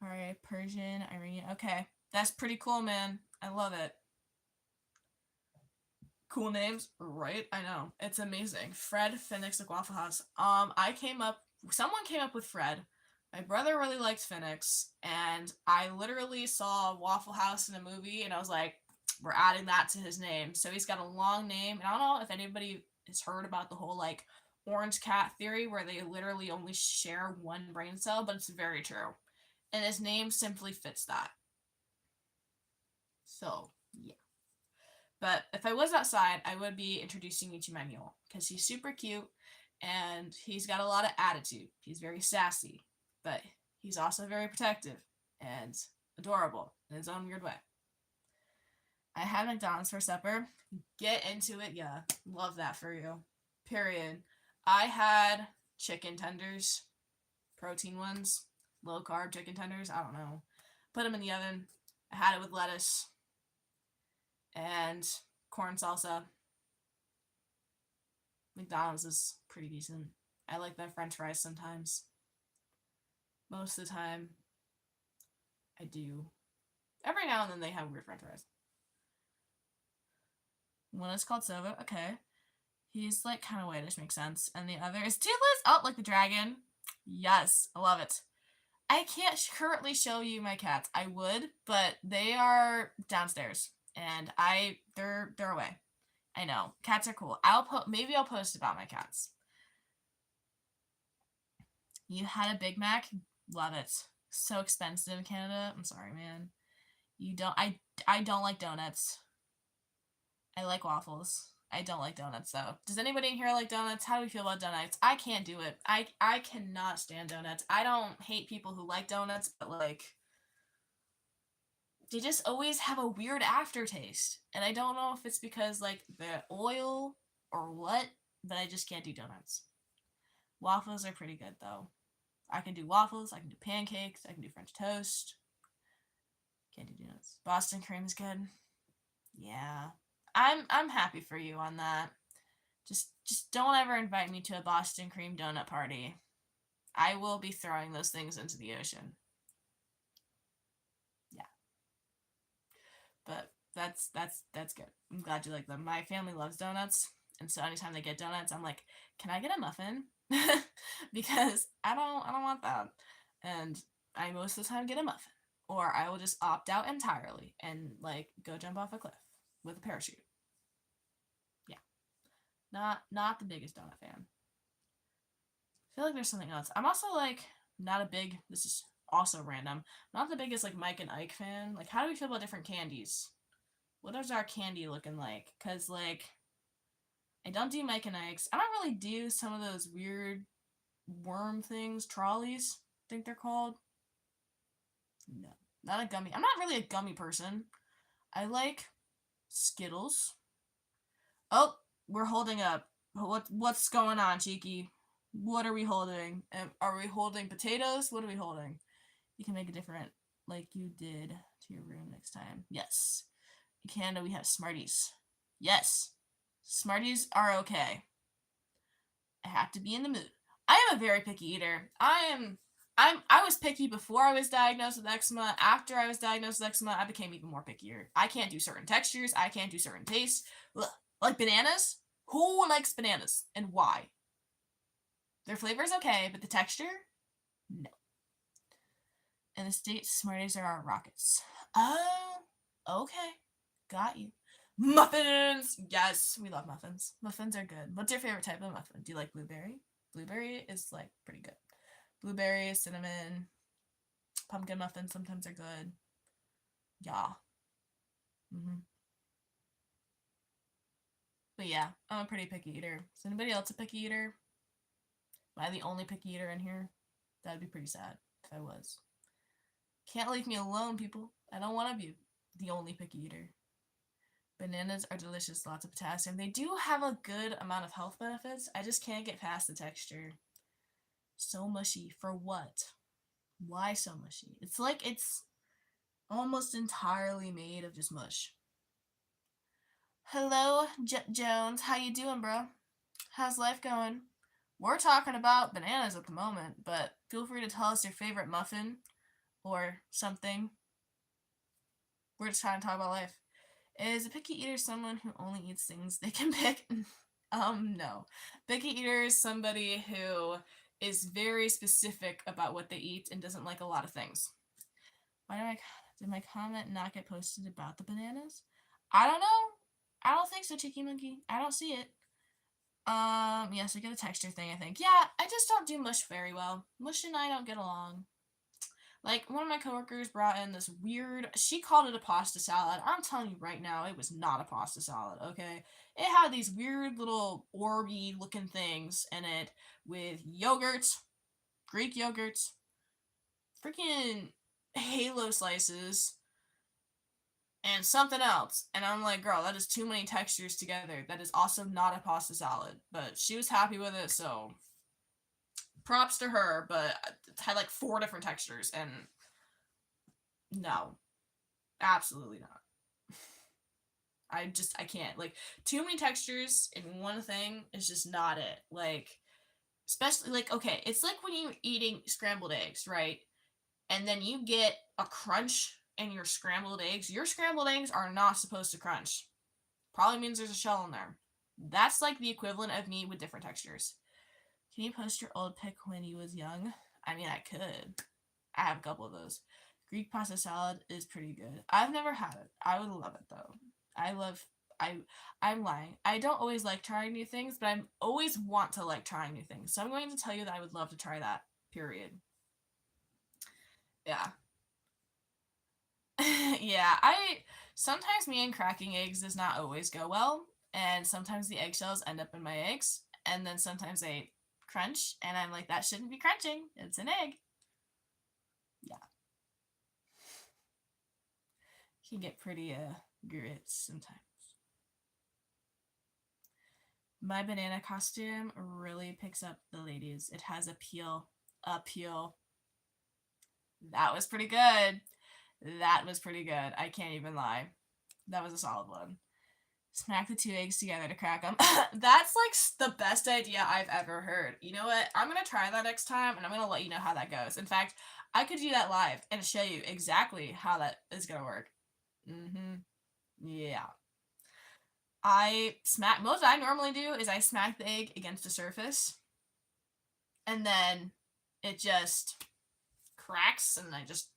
S1: Alright, Persian, Iranian. Okay. That's pretty cool, man. I love it. Cool names, right? I know. It's amazing. Fred Phoenix of Waffle House. Someone came up with Fred. My brother really liked Phoenix, and I literally saw Waffle House in a movie, and I was like, we're adding that to his name. So he's got a long name, and I don't know if anybody has heard about the whole, like, orange cat theory where they literally only share one brain cell, but it's very true. And his name simply fits that. So, yeah. But if I was outside, I would be introducing you to my mule because he's super cute and he's got a lot of attitude. He's very sassy, but he's also very protective and adorable in his own weird way. I had McDonald's for supper. Get into it, yeah. Love that for you. Period. I had chicken tenders, protein ones, low carb chicken tenders. I don't know. Put them in the oven. I had it with lettuce. and corn salsa. McDonald's is pretty decent. I like their french fries sometimes. Most of the time, I do. Every now and then they have weird french fries. One is called Sova. Okay. He's like kind of whitish, makes sense. And the other is toothless. Oh, like the dragon. Yes, I love it. I can't currently show you my cats. I would, but they are downstairs, and they're away. I know cats are cool. Maybe I'll post about my cats. You had a Big Mac, love it. So expensive in Canada. I'm sorry, man. You don't. I don't like donuts. I like waffles. I don't like donuts though. Does anybody in here like donuts? How do we feel about donuts? I can't do it. I cannot stand donuts. I don't hate people who like donuts, but like they just always have a weird aftertaste. And I don't know if it's because like the oil or what, but I just can't do donuts. Waffles are pretty good though. I can do waffles, I can do pancakes, I can do French toast. Can't do donuts. Boston cream is good. Yeah. I'm happy for you on that. Just don't ever invite me to a Boston cream donut party. I will be throwing those things into the ocean. Yeah. But that's good. I'm glad you like them. My family loves donuts, and so anytime they get donuts, I'm like, "Can I get a muffin?" Because I don't want that. And I most of the time get a muffin, or I will just opt out entirely and like go jump off a cliff with a parachute. Yeah. Not the biggest donut fan. I feel like there's something else. I'm also like not a big. This is also random. Not the biggest like Mike and Ike fan. Like, how do we feel about different candies? What is our candy looking like? Cause like, I don't do Mike and Ike's. I don't really do some of those weird worm things, trolleys. I think they're called. No, not a gummy. I'm not really a gummy person. I like Skittles. Oh, we're holding up. What's going on, Cheeky? What are we holding? Are we holding potatoes? What are we holding? You can make a different, like you did to your room next time. Yes. In Canada, we have Smarties. Yes. Smarties are okay. I have to be in the mood. I am a very picky eater. I was picky before I was diagnosed with eczema. After I was diagnosed with eczema, I became even more pickier. I can't do certain textures. I can't do certain tastes. Ugh. Like bananas? Who likes bananas and why? Their flavor is okay, but the texture? No. In the States, Smarties are our rockets. Oh, okay. Got you. Muffins! Yes, we love muffins. Muffins are good. What's your favorite type of muffin? Do you like blueberry? Blueberry is like pretty good. Blueberry, cinnamon, pumpkin muffins sometimes are good. Yeah. Mm-hmm. But yeah, I'm a pretty picky eater. Is anybody else a picky eater? Am I the only picky eater in here? That'd be pretty sad if I was. Can't leave me alone, people. I don't want to be the only picky eater. Bananas are delicious, lots of potassium. They do have a good amount of health benefits. I just can't get past the texture. So mushy. For what? Why so mushy? It's like it's almost entirely made of just mush. Hello, Jones. How you doing, bro? How's life going? We're talking about bananas at the moment, but feel free to tell us your favorite muffin or something. We're just trying to talk about life. Is a picky eater someone who only eats things they can pick? No. Picky eater is somebody who is very specific about what they eat and doesn't like a lot of things. Did my comment not get posted about the bananas? I don't know. I don't think so, Cheeky Monkey. I don't see it. Yes, I get a texture thing, I think. Yeah, I just don't do mush very well. Mush and I don't get along. Like, one of my coworkers brought in this weird, she called it a pasta salad. I'm telling you right now, it was not a pasta salad, okay? It had these weird little orby looking things in it with yogurt, Greek yogurt, freaking halo slices, and something else. And I'm like, girl, that is too many textures together. That is also not a pasta salad. But she was happy with it, so props to her, but it had like 4 different textures, and no. Absolutely not. I can't. Like, too many textures in one thing is just not it. Like, especially, like, okay, it's like when you're eating scrambled eggs, right? And then you get a crunch in your scrambled eggs. Your scrambled eggs are not supposed to crunch. Probably means there's a shell in there. That's like the equivalent of me with different textures. Can you post your old pic when you was young? I mean, I could. I have a couple of those. Greek pasta salad is pretty good. I've never had it. I would love it though. I love I I'm lying. I don't always like trying new things, but I always want to like trying new things. So I'm going to tell you that I would love to try that. Period. Yeah. Yeah, I sometimes me and cracking eggs does not always go well, and sometimes the eggshells end up in my eggs, and then sometimes they crunch, and I'm like, that shouldn't be crunching. It's an egg. Yeah, can get pretty grits sometimes. My banana costume really picks up the ladies. It has appeal. Appeal. That was pretty good. That was pretty good. I can't even lie. That was a solid one. Smack the two eggs together to crack them. That's like the best idea I've ever heard. You know what? I'm gonna try that next time, and I'm gonna let you know how that goes. In fact, I could do that live and show you exactly how that is gonna work. Yeah. Most I normally do is I smack the egg against the surface, and then it just cracks, and I just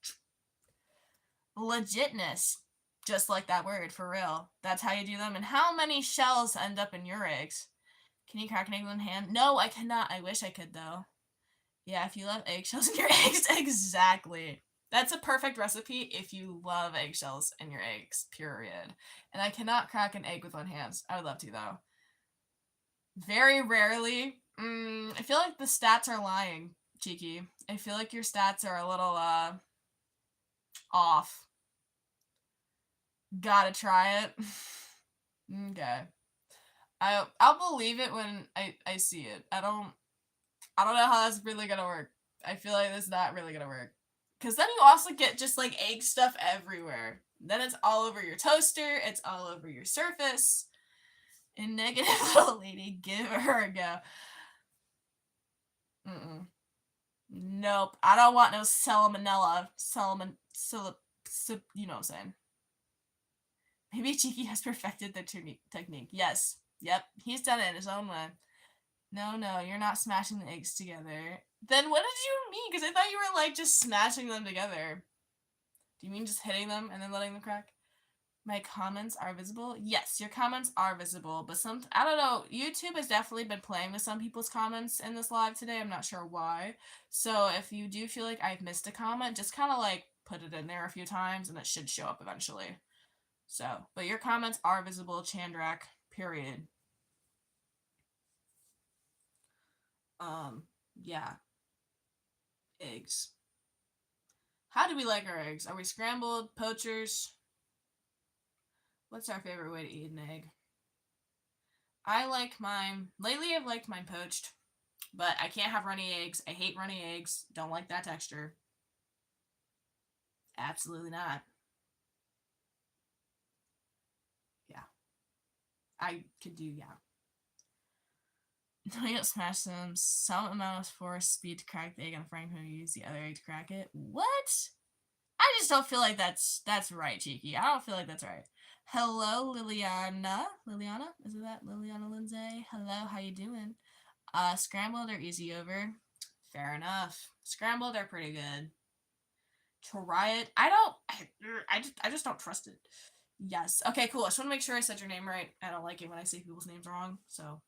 S1: legitness. Just like that word, for real. That's how you do them. And how many shells end up in your eggs? Can you crack an egg with one hand? No, I cannot. I wish I could, though. Yeah, if you love eggshells in your eggs, exactly. That's a perfect recipe if you love eggshells in your eggs, period. And I cannot crack an egg with one hand. I would love to, though. Very rarely. I feel like the stats are lying, Cheeky. I feel like your stats are a little, off. Gotta try it. Okay. I'll believe it when I see it. I don't know how that's really gonna work. I feel like that's not really gonna work. Cause then you also get just like egg stuff everywhere. Then it's all over your toaster, it's all over your surface. And negative little lady, give her a go. Mm-mm. Nope. I don't want no salmonella. You know what I'm saying. Maybe Cheeky has perfected the technique. Yes. Yep. He's done it in his own way. No, you're not smashing the eggs together. Then what did you mean? Because I thought you were like just smashing them together. Do you mean just hitting them and then letting them crack? My comments are visible? Yes, your comments are visible, but I don't know, YouTube has definitely been playing with some people's comments in this live today. I'm not sure why. So if you do feel like I've missed a comment, just kind of like put it in there a few times and it should show up eventually. So, but your comments are visible, Chandrak, period. Yeah. Eggs. How do we like our eggs? Are we scrambled, poachers? What's our favorite way to eat an egg? I like mine. Lately, I've liked mine poached, but I can't have runny eggs. I hate runny eggs. Don't like that texture. Absolutely not. Yeah. I could do, yeah. No, you don't smash them. Some amount of force speed to crack the egg on a frying pan. Use the other egg to crack it. What? I just don't feel like that's right, Cheeky. I don't feel like that's right. Hello, Liliana. Liliana? Is it that? Liliana Lindsay? Hello, how you doing? Scrambled or easy over? Fair enough. Scrambled are pretty good. Try it. I just don't trust it. Yes. Okay, cool. I just want to make sure I said your name right. I don't like it when I say people's names wrong, so.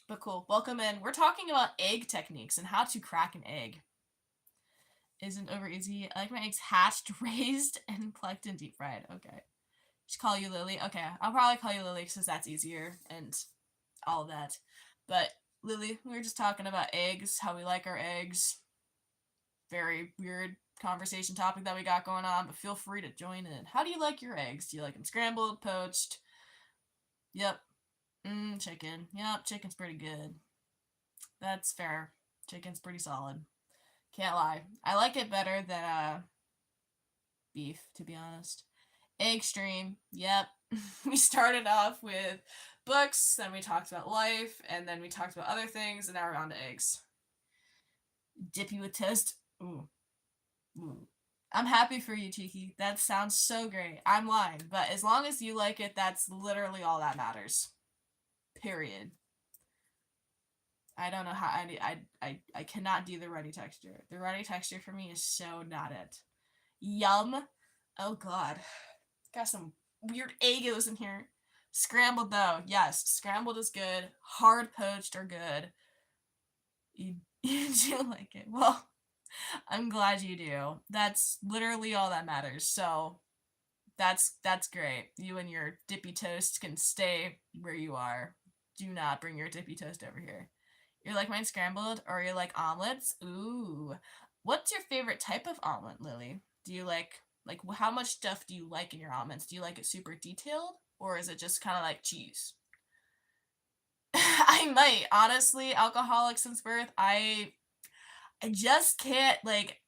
S1: But cool. Welcome in. We're talking about egg techniques and how to crack an egg. Isn't over easy. I like my eggs hatched, raised, and plucked and deep fried. Okay. Just call you Lily. Okay, I'll probably call you Lily because that's easier and all of that. But Lily, we were just talking about eggs, how we like our eggs. Very weird conversation topic that we got going on, but feel free to join in. How do you like your eggs? Do you like them scrambled, poached? Yep. Chicken. Yep, chicken's pretty good. That's fair. Chicken's pretty solid. Can't lie. I like it better than beef, to be honest. Egg stream. Yep. We started off with books, then we talked about life, and then we talked about other things, and now we're on to eggs. Dip you with toast. Ooh. Ooh. I'm happy for you, Cheeky. That sounds so great. I'm lying, but as long as you like it, that's literally all that matters. Period. I don't know how I cannot do the runny texture. The runny texture for me is so not it. Yum. Oh god. Got some weird Eggos in here. Scrambled though, yes, scrambled is good. Hard poached are good. You, you do like it. Well, I'm glad you do. That's literally all that matters. So that's great. You and your dippy toast can stay where you are. Do not bring your dippy toast over here. You're like mine scrambled, or you like omelets? Ooh. What's your favorite type of omelet, Lily? Do you like how much stuff do you like in your omelets? Do you like it super detailed, or is it just kind of like cheese? I might honestly, alcoholic since birth. I just can't like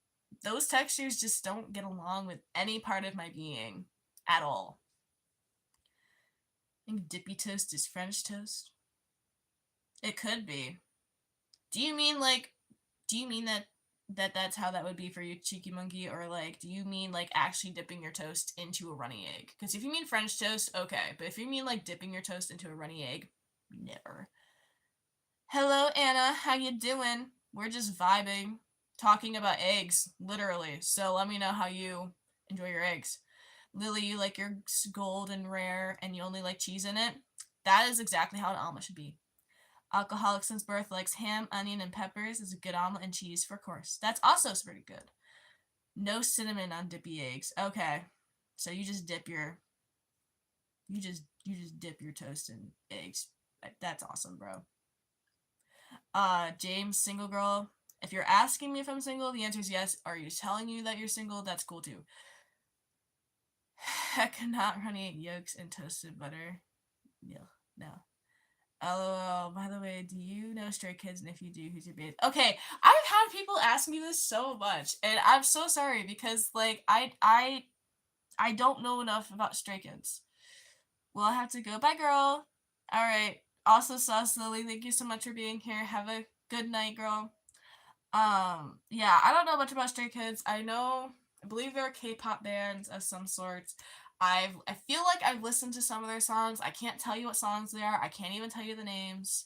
S1: those textures just don't get along with any part of my being at all. I think dippy toast is French toast. It could be. Do you mean like do you mean that's how that would be for you, cheeky monkey, or like do you mean like actually dipping your toast into a runny egg? Because if you mean French toast, okay, but if you mean like dipping your toast into a runny egg, never. Hello, Anna. How you doing? We're just vibing, talking about eggs, literally. So let me know how you enjoy your eggs. Lily, you like your golden rare and you only like cheese in it? That is exactly how an omelet should be. Alcoholic since birth likes ham, onion, and peppers is a good omelet and cheese for course. That's also pretty good. No cinnamon on dippy eggs. Okay. So you just dip your dip your toast in eggs. That's awesome, bro. James, single girl. If you're asking me if I'm single, the answer is yes. Are you telling you that you're single? That's cool too. Heck, not runny yolks and toasted butter. No. Oh, by the way, do you know Stray Kids? And if you do, who's your base? Okay, I've had people ask me this so much, and I'm so sorry because like I don't know enough about Stray Kids. Well, I have to go. Bye, girl. All right. Also, Sauce Lily, thank you so much for being here. Have a good night, girl. Yeah, I don't know much about Stray Kids. I believe they're K-pop bands of some sort. I feel like I've listened to some of their songs. I can't tell you what songs they are. I can't even tell you the names.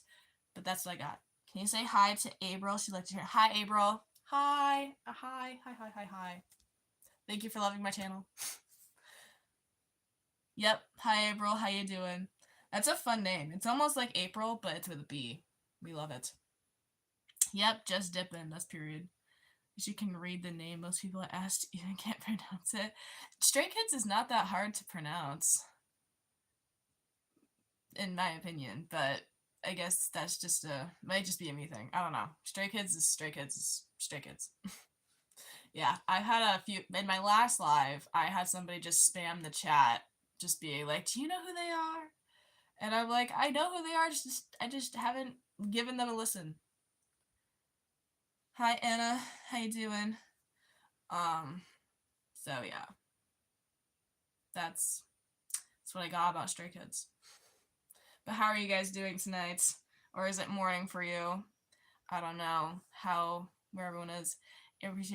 S1: But that's what I got. Can you say hi to April? She'd like to hear. Hi, April. Hi. Hi. Thank you for loving my channel. Yep. Hi, April. How you doing? That's a fun name. It's almost like April, but it's with a B. We love it. Yep, just dipping. That's period. You can read the name. Most people I asked even can't pronounce it. Stray Kids is not that hard to pronounce, in my opinion, but I guess that's just might just be a me thing. I don't know. Stray Kids is Stray Kids is Stray Kids. Yeah, I had a few in my last live. I had somebody just spam the chat, just being like, "Do you know who they are?" And I'm like, "I know who they are. I just haven't given them a listen." Hi Anna, how you doing? So yeah, that's what I got about Stray Kids. But how are you guys doing tonight? Or is it morning for you? I don't know where everyone is.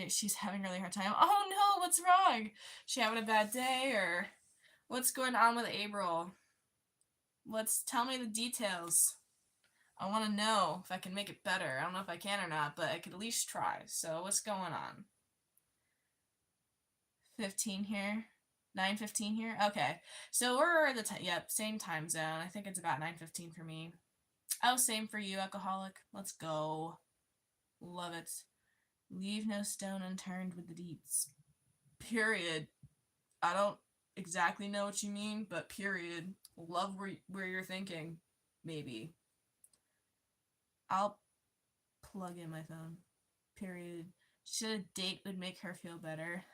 S1: She's having a really hard time. Oh no, what's wrong? She having a bad day, or what's going on with April? Tell me the details. I want to know if I can make it better. I don't know if I can or not, but I could at least try. So what's going on? 15 here. 9:15 here. Okay, so we're yep, same time zone. I think it's about 9:15 for me. Oh, same for you, alcoholic. Let's go. Love it. Leave no stone unturned with the deeds. Period. I don't exactly know what you mean, but period. Love where you're thinking. Maybe. I'll plug in my phone. Period. Should a date would make her feel better.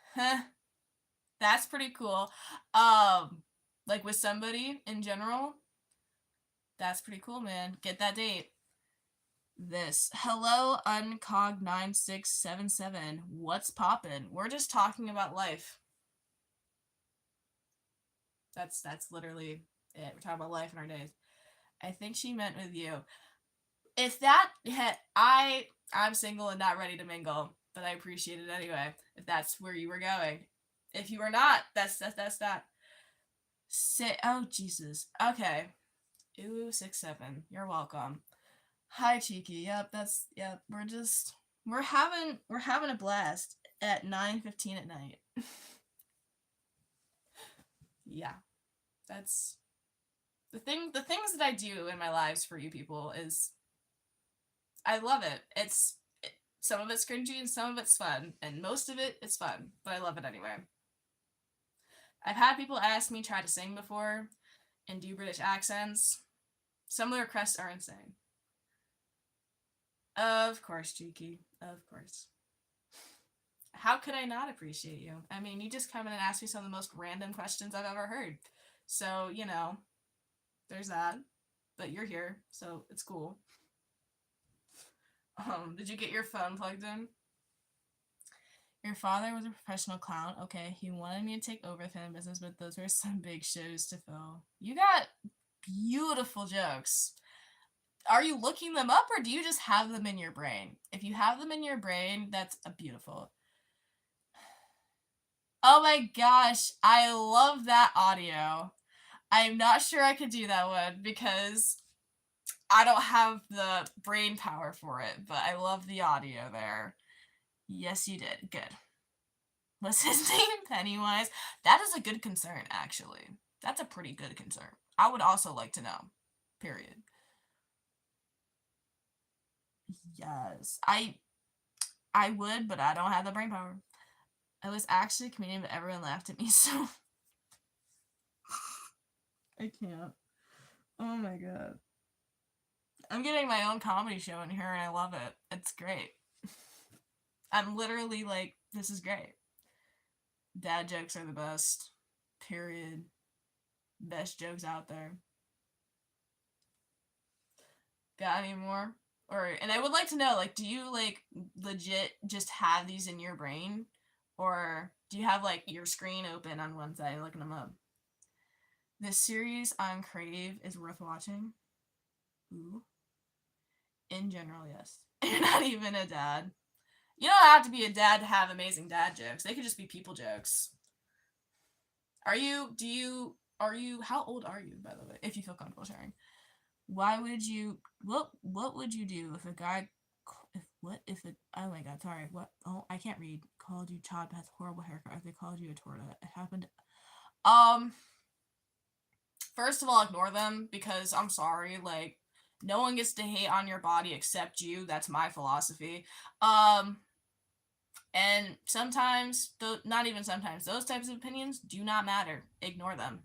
S1: That's pretty cool. Like with somebody in general, that's pretty cool, man. Get that date. This. Hello, Uncog9677. What's poppin'? We're just talking about life. That's literally it. We're talking about life in our days. I think she meant with you. If that had, I'm single and not ready to mingle, but I appreciate it anyway. If that's where you were going. If you were not, that's that. Oh Jesus. Okay. Ooh, 6-7. You're welcome. Hi, Cheeky. Yep. We're having a blast at 9:15 at night. Yeah, that's the thing. The things that I do in my lives for you people is I love it. Some of it's cringy and some of it's fun, and most of it is fun, but I love it anyway. I've had people ask me try to sing before and do British accents. Some of the requests are insane. Of course, Cheeky. Of course. How could I not appreciate you? I mean, you just come in and ask me some of the most random questions I've ever heard. So, there's that. But you're here, so it's cool. Did you get your phone plugged in? Your father was a professional clown. Okay, he wanted me to take over family business, but those were some big shows to fill. You got beautiful jokes. Are you looking them up or do you just have them in your brain? If you have them in your brain, that's beautiful. Oh my gosh, I love that audio. I'm not sure I could do that one because I don't have the brain power for it, but I love the audio there. Yes, you did. Good. Was his name Pennywise? That is a good concern, actually. That's a pretty good concern. I would also like to know. Period. Yes. I would, but I don't have the brain power. I was actually a comedian, but everyone laughed at me, so I can't. Oh my god. I'm getting my own comedy show in here and I love it. It's great. I'm literally like, this is great. Dad jokes are the best. Period. Best jokes out there. Got any more? And I would like to know, like, do you like legit just have these in your brain? Or do you have like your screen open on one side looking them up? This series on Crave is worth watching. Ooh. In general, yes. You're not even a dad. You don't have to be a dad to have amazing dad jokes. They could just be people jokes. How old are you, by the way, if you feel comfortable sharing? What would you do if a guy, oh my god, sorry, I can't read, called you Chad has horrible haircut, if they called you a torta, it happened, first of all, ignore them, because I'm sorry, like, no one gets to hate on your body except you, that's my philosophy, and sometimes, not even sometimes, those types of opinions do not matter. Ignore them.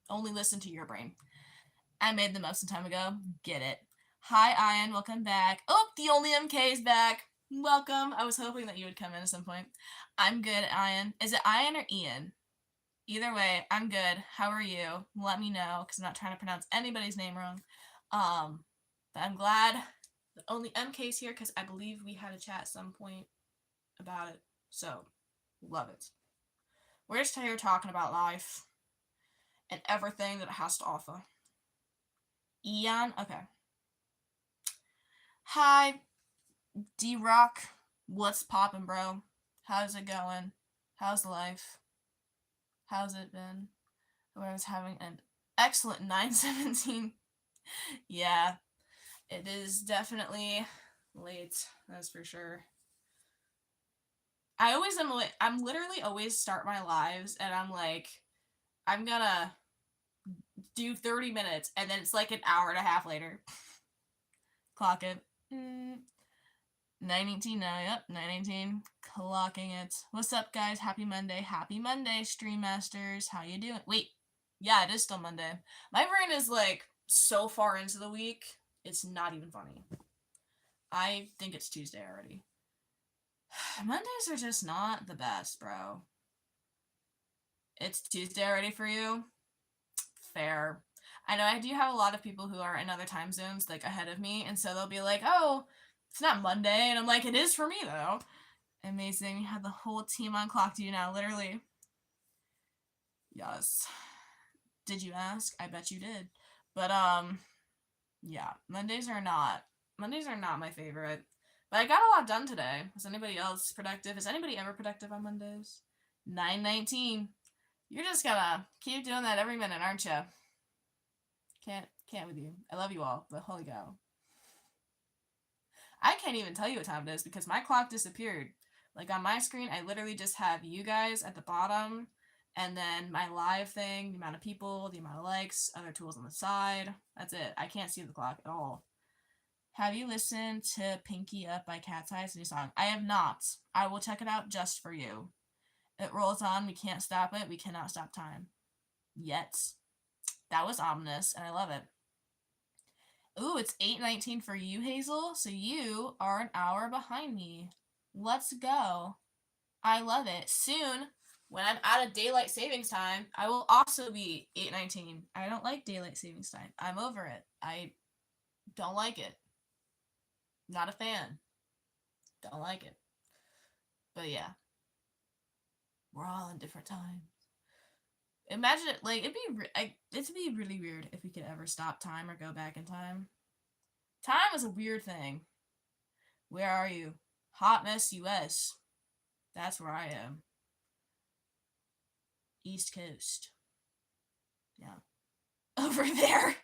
S1: Only listen to your brain. I made them up some time ago. Get it. Hi, Ian. Welcome back. Oh, the only MK is back. Welcome. I was hoping that you would come in at some point. I'm good, Ian. Is it Ian or Ian? Either way, I'm good. How are you? Let me know, because I'm not trying to pronounce anybody's name wrong. But I'm glad that only MK's here, because I believe we had a chat at some point about it. So, love it. We're just here talking about life and everything that it has to offer. Ian? Okay. Hi, D-Rock. What's poppin', bro? How's it going? How's life? How's it been? I was having an excellent 9/17. Yeah, it is definitely late, that's for sure. I'm literally always start my lives and I'm like, I'm gonna do 30 minutes and then it's like an hour and a half later. Clock it. 9:18 now, yep, 9:18. Clocking it. What's up, guys? Happy Monday. Happy Monday, Stream Masters. How you doing? Wait, yeah, it is still Monday. My brain is like so far into the week, it's not even funny. I think it's Tuesday already. Mondays are just not the best, bro. It's Tuesday already for you? Fair. I know I do have a lot of people who are in other time zones, like, ahead of me, and so they'll be like, oh, it's not Monday, and I'm like, it is for me, though. Amazing. You have the whole team on clock to you now, literally. Yes. Did you ask? I bet you did. But yeah, Mondays are not my favorite. But I got a lot done today. Was anybody else productive? Is anybody ever productive on Mondays? 9:19. You're just gonna keep doing that every minute, aren't you? Can't with you. I love you all, but holy cow. I can't even tell you what time it is because my clock disappeared. Like on my screen, I literally just have you guys at the bottom, and then my live thing, the amount of people, the amount of likes, other tools on the side. That's it. I can't see the clock at all. Have you listened to Pinky Up by Cat's Eyes, new song? I have not. I will check it out just for you. It rolls on. We can't stop it. We cannot stop time. Yet. That was ominous, and I love it. Ooh, it's 8:19 for you, Hazel. So you are an hour behind me. Let's go. I love it. Soon, when I'm out of daylight savings time, I will also be 8:19. I don't like daylight savings time. I'm over it. I don't like it. Not a fan. Don't like it. But yeah. We're all in different times. Imagine it, like, it'd be really weird if we could ever stop time or go back in time. Time is a weird thing. Where are you? Hot Mess US. That's where I am. East Coast. Yeah. Over there.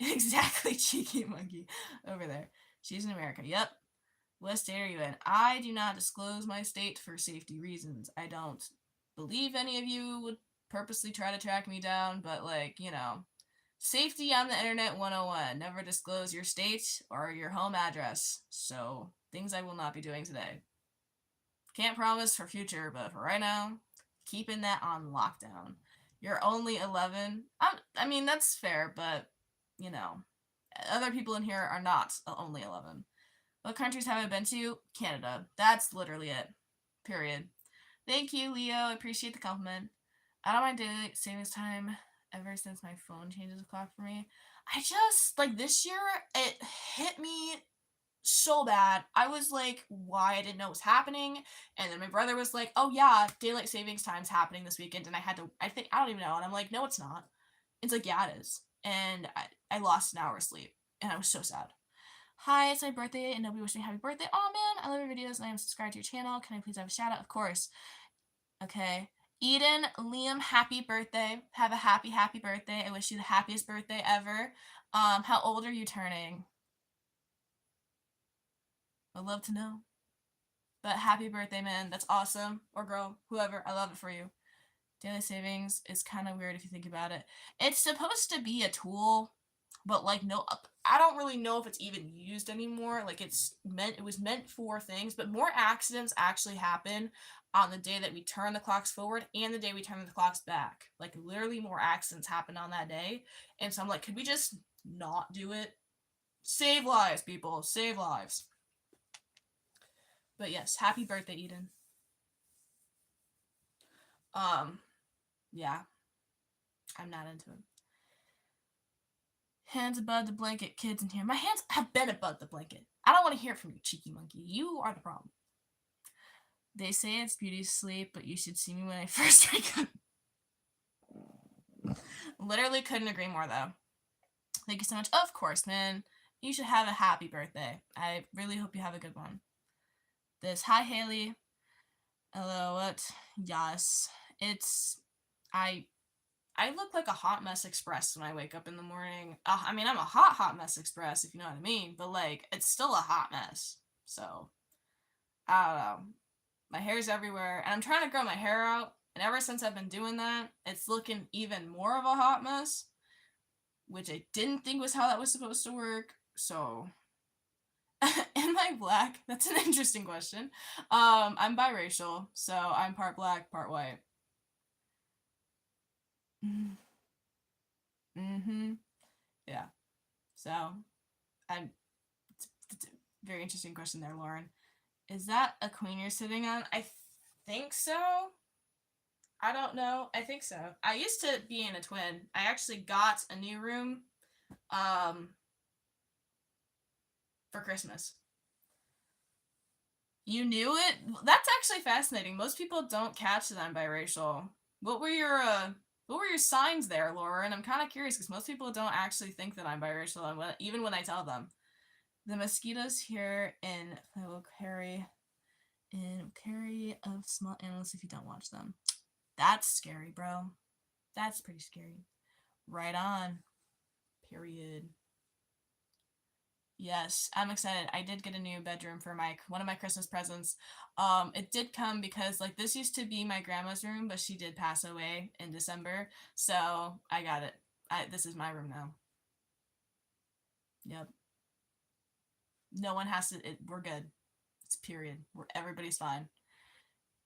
S1: Exactly, cheeky monkey. Over there. She's in America. Yep. What state are you in? I do not disclose my state for safety reasons. I don't believe any of you would purposely try to track me down, but, like, you know, safety on the internet 101. Never disclose your state or your home address. So, things I will not be doing today. Can't promise for future, but for right now, keeping that on lockdown. You're only 11. I mean, that's fair, but, you know, other people in here are not only 11. What countries have I been to? Canada. That's literally it. Period. Thank you, Leo. I appreciate the compliment. I don't mind daily savings time ever since my phone changes the clock for me. I just, like, this year, it hit me so bad. I was like, why? I didn't know what was happening. And then my brother was like, oh yeah, daylight savings time's happening this weekend. And I don't even know. And I'm like, no, it's not. It's like, yeah, it is. And I lost an hour of sleep. And I was so sad. Hi, it's my birthday, and nobody wished me happy birthday. Oh man, I love your videos, and I am subscribed to your channel. Can I please have a shout out? Of course. Okay. Eden, Liam, happy birthday. Have a happy birthday. I wish you the happiest birthday ever. How old are you turning? I'd love to know. But happy birthday, man. That's awesome. Or girl, whoever. I love it for you. Daily savings is kind of weird if you think about it. It's supposed to be a tool, but like, no, I don't really know if it's even used anymore. Like, it was meant for things, but more accidents actually happen on the day that we turn the clocks forward and the day we turn the clocks back. Like, literally more accidents happen on that day. And so I'm like, could we just not do it? Save lives, people. Save lives. But yes, happy birthday, Eden. Yeah. I'm not into it. Hands above the blanket, kids in here. My hands have been above the blanket. I don't want to hear it from you, cheeky monkey. You are the problem. They say it's beauty sleep, but you should see me when I first wake up. Literally couldn't agree more, though. Thank you so much. Of course, man. You should have a happy birthday. I really hope you have a good one. Hi, Haley. Hello, what? Yes. I look like a hot mess express when I wake up in the morning. I mean, I'm a hot mess express, if you know what I mean, but, like, it's still a hot mess. So, I don't know. My hair's everywhere, and I'm trying to grow my hair out, and ever since I've been doing that, it's looking even more of a hot mess, which I didn't think was how that was supposed to work, so... Am I black? That's an interesting question. I'm biracial, so I'm part black, part white. Mm-hmm. Yeah. So, it's a very interesting question there, Lauren. Is that a queen you're sitting on? I think so. I don't know. I think so. I used to be in a twin. I actually got a new room for Christmas. You knew it? That's actually fascinating. Most people don't catch that I'm biracial. What were your What were your signs there, Laura? And I'm kind of curious because most people don't actually think that I'm biracial, even when I tell them. The mosquitoes here will carry of small animals if you don't watch them. That's scary, bro. That's pretty scary. Right on. Period. Yes, I'm excited. I did get a new bedroom for one of my Christmas presents. It did come because like this used to be my grandma's room, but she did pass away in December, so I got it. This is my room now. Yep. No one has to. We're good. It's period. Everybody's fine.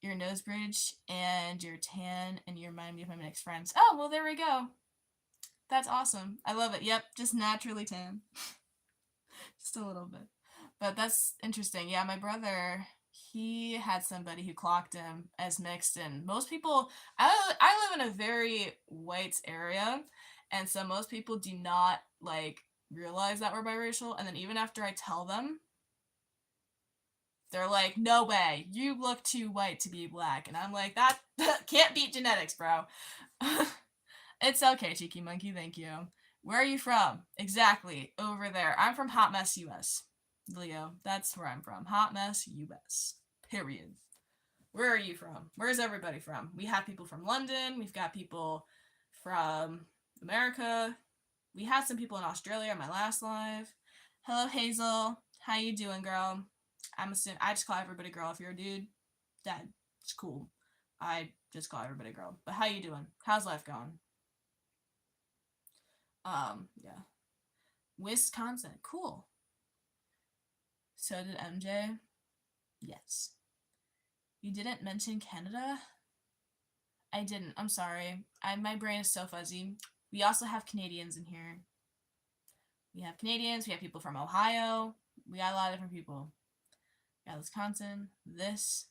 S1: Your nose bridge and your tan and you remind me of my next friends. Oh well, there we go. That's awesome. I love it. Yep, just naturally tan. Just a little bit. But that's interesting. Yeah, my brother, he had somebody who clocked him as mixed, and most people, I live in a very white area, and so most people do not like realize that we're biracial, and then even after I tell them, they're like, no way, you look too white to be black, and I'm like, that can't beat genetics, bro. It's okay, Cheeky Monkey, thank you. Where are you from? Exactly, over there. I'm from Hot Mess, US. Leo, that's where I'm from. Hot Mess, US. Period. Where are you from? Where's everybody from? We have people from London. We've got people from America. We had some people in Australia on my last live. Hello, Hazel. How you doing, girl? I'm assuming I just call everybody girl. If you're a dude, that's cool. I just call everybody girl. But how you doing? How's life going? Yeah. Wisconsin. Cool. So did MJ? Yes. You didn't mention Canada? I didn't. I'm sorry. My brain is so fuzzy. We also have Canadians in here. We have Canadians. We have people from Ohio. We got a lot of different people. We got Wisconsin. This.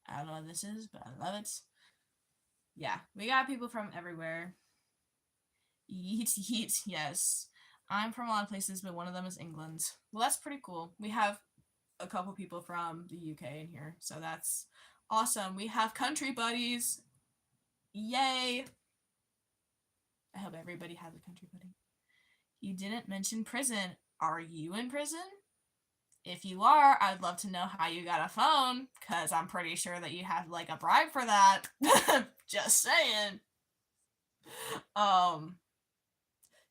S1: I don't know what this is, but I love it. Yeah. We got people from everywhere. Yeet, yeet. Yes. I'm from a lot of places, but one of them is England. Well, that's pretty cool. We have a couple people from the UK in here, so that's awesome. We have country buddies. Yay! I hope everybody has a country buddy. You didn't mention prison. Are you in prison? If you are, I'd love to know how you got a phone, because I'm pretty sure that you have like a bribe for that. Just saying.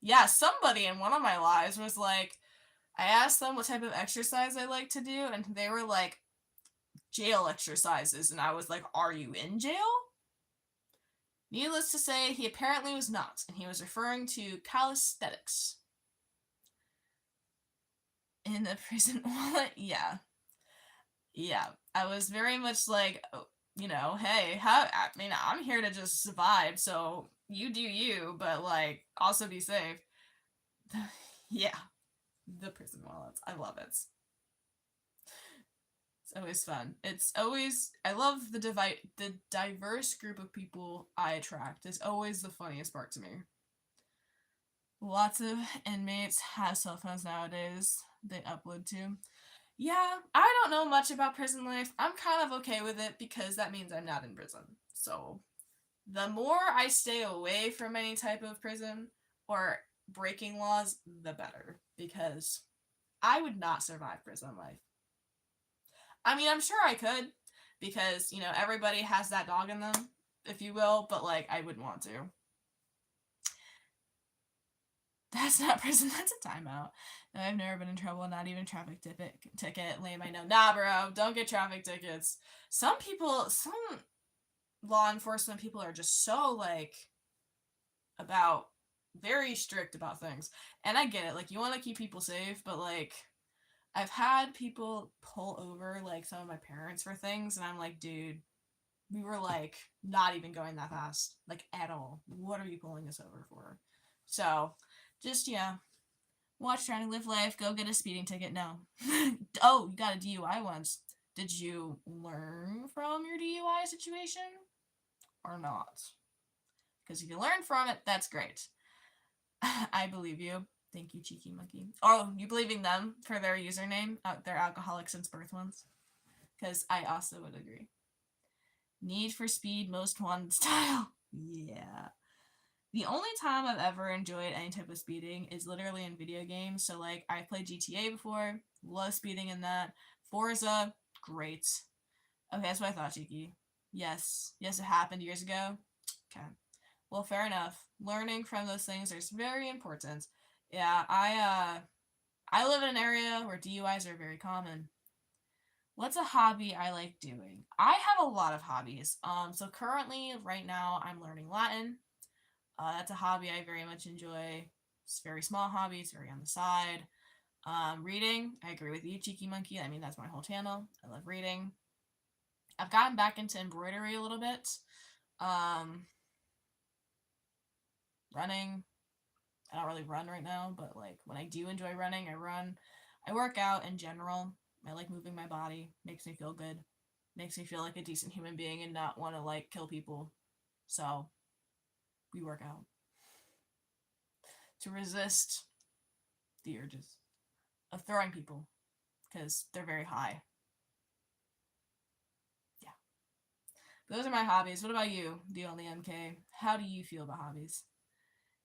S1: Yeah, somebody in one of my lives was like, I asked them what type of exercise I like to do, and they were like, jail exercises, and I was like, are you in jail? Needless to say, he apparently was not, and he was referring to calisthenics. In the prison wallet? Yeah. Yeah. I was very much like, hey, I'm here to just survive, so you do you, but like, also be safe. Yeah. The prison wallets. I love it. It's always fun. I love the diverse group of people I attract. It's always the funniest part to me. Lots of inmates have cell phones nowadays they upload to. Yeah, I don't know much about prison life. I'm kind of okay with it because that means I'm not in prison. So, the more I stay away from any type of prison or breaking laws, the better. Because I would not survive prison life. I mean, I'm sure I could, because, everybody has that dog in them, if you will, but, like, I wouldn't want to. That's not prison, that's a timeout. No, I've never been in trouble, not even traffic ticket. Lame, I know. Nah, bro, don't get traffic tickets. Some law enforcement people are just so, like, very strict about things. And I get it, like, you want to keep people safe, but, like, I've had people pull over, like, some of my parents for things, and I'm like, dude, we were, like, not even going that fast, like, at all. What are you pulling us over for? So, just, yeah, watch Trying to Live Life, go get a speeding ticket. No. Oh, you got a DUI once. Did you learn from your DUI situation? Or not? Because if you learn from it, that's great. I believe you. Thank you, Cheeky Monkey. Oh, you believing them for their username? Their alcoholic since birth ones? Because I also would agree. Need for Speed Most Wanted style. Yeah. The only time I've ever enjoyed any type of speeding is literally in video games. So, like, I've played GTA before, love speeding in that. Forza, great. Okay, that's what I thought, Cheeky. Yes. Yes, it happened years ago. Okay. Well, fair enough. Learning from those things is very important. Yeah, I live in an area where DUIs are very common. What's a hobby I like doing? I have a lot of hobbies. So currently, right now, I'm learning Latin. That's a hobby I very much enjoy. It's a very small hobby. It's very on the side. Reading, I agree with you, Cheeky Monkey. I mean, that's my whole channel. I love reading. I've gotten back into embroidery a little bit. Um, Running, I don't really run right now, but like when I do enjoy running, I run. I work out in general. I like moving my body. Makes me feel good. Makes me feel like a decent human being and not want to like kill people. So we work out to resist the urges of throwing people because they're very high. Yeah. Those are my hobbies. What about you, the only MK? How do you feel about hobbies?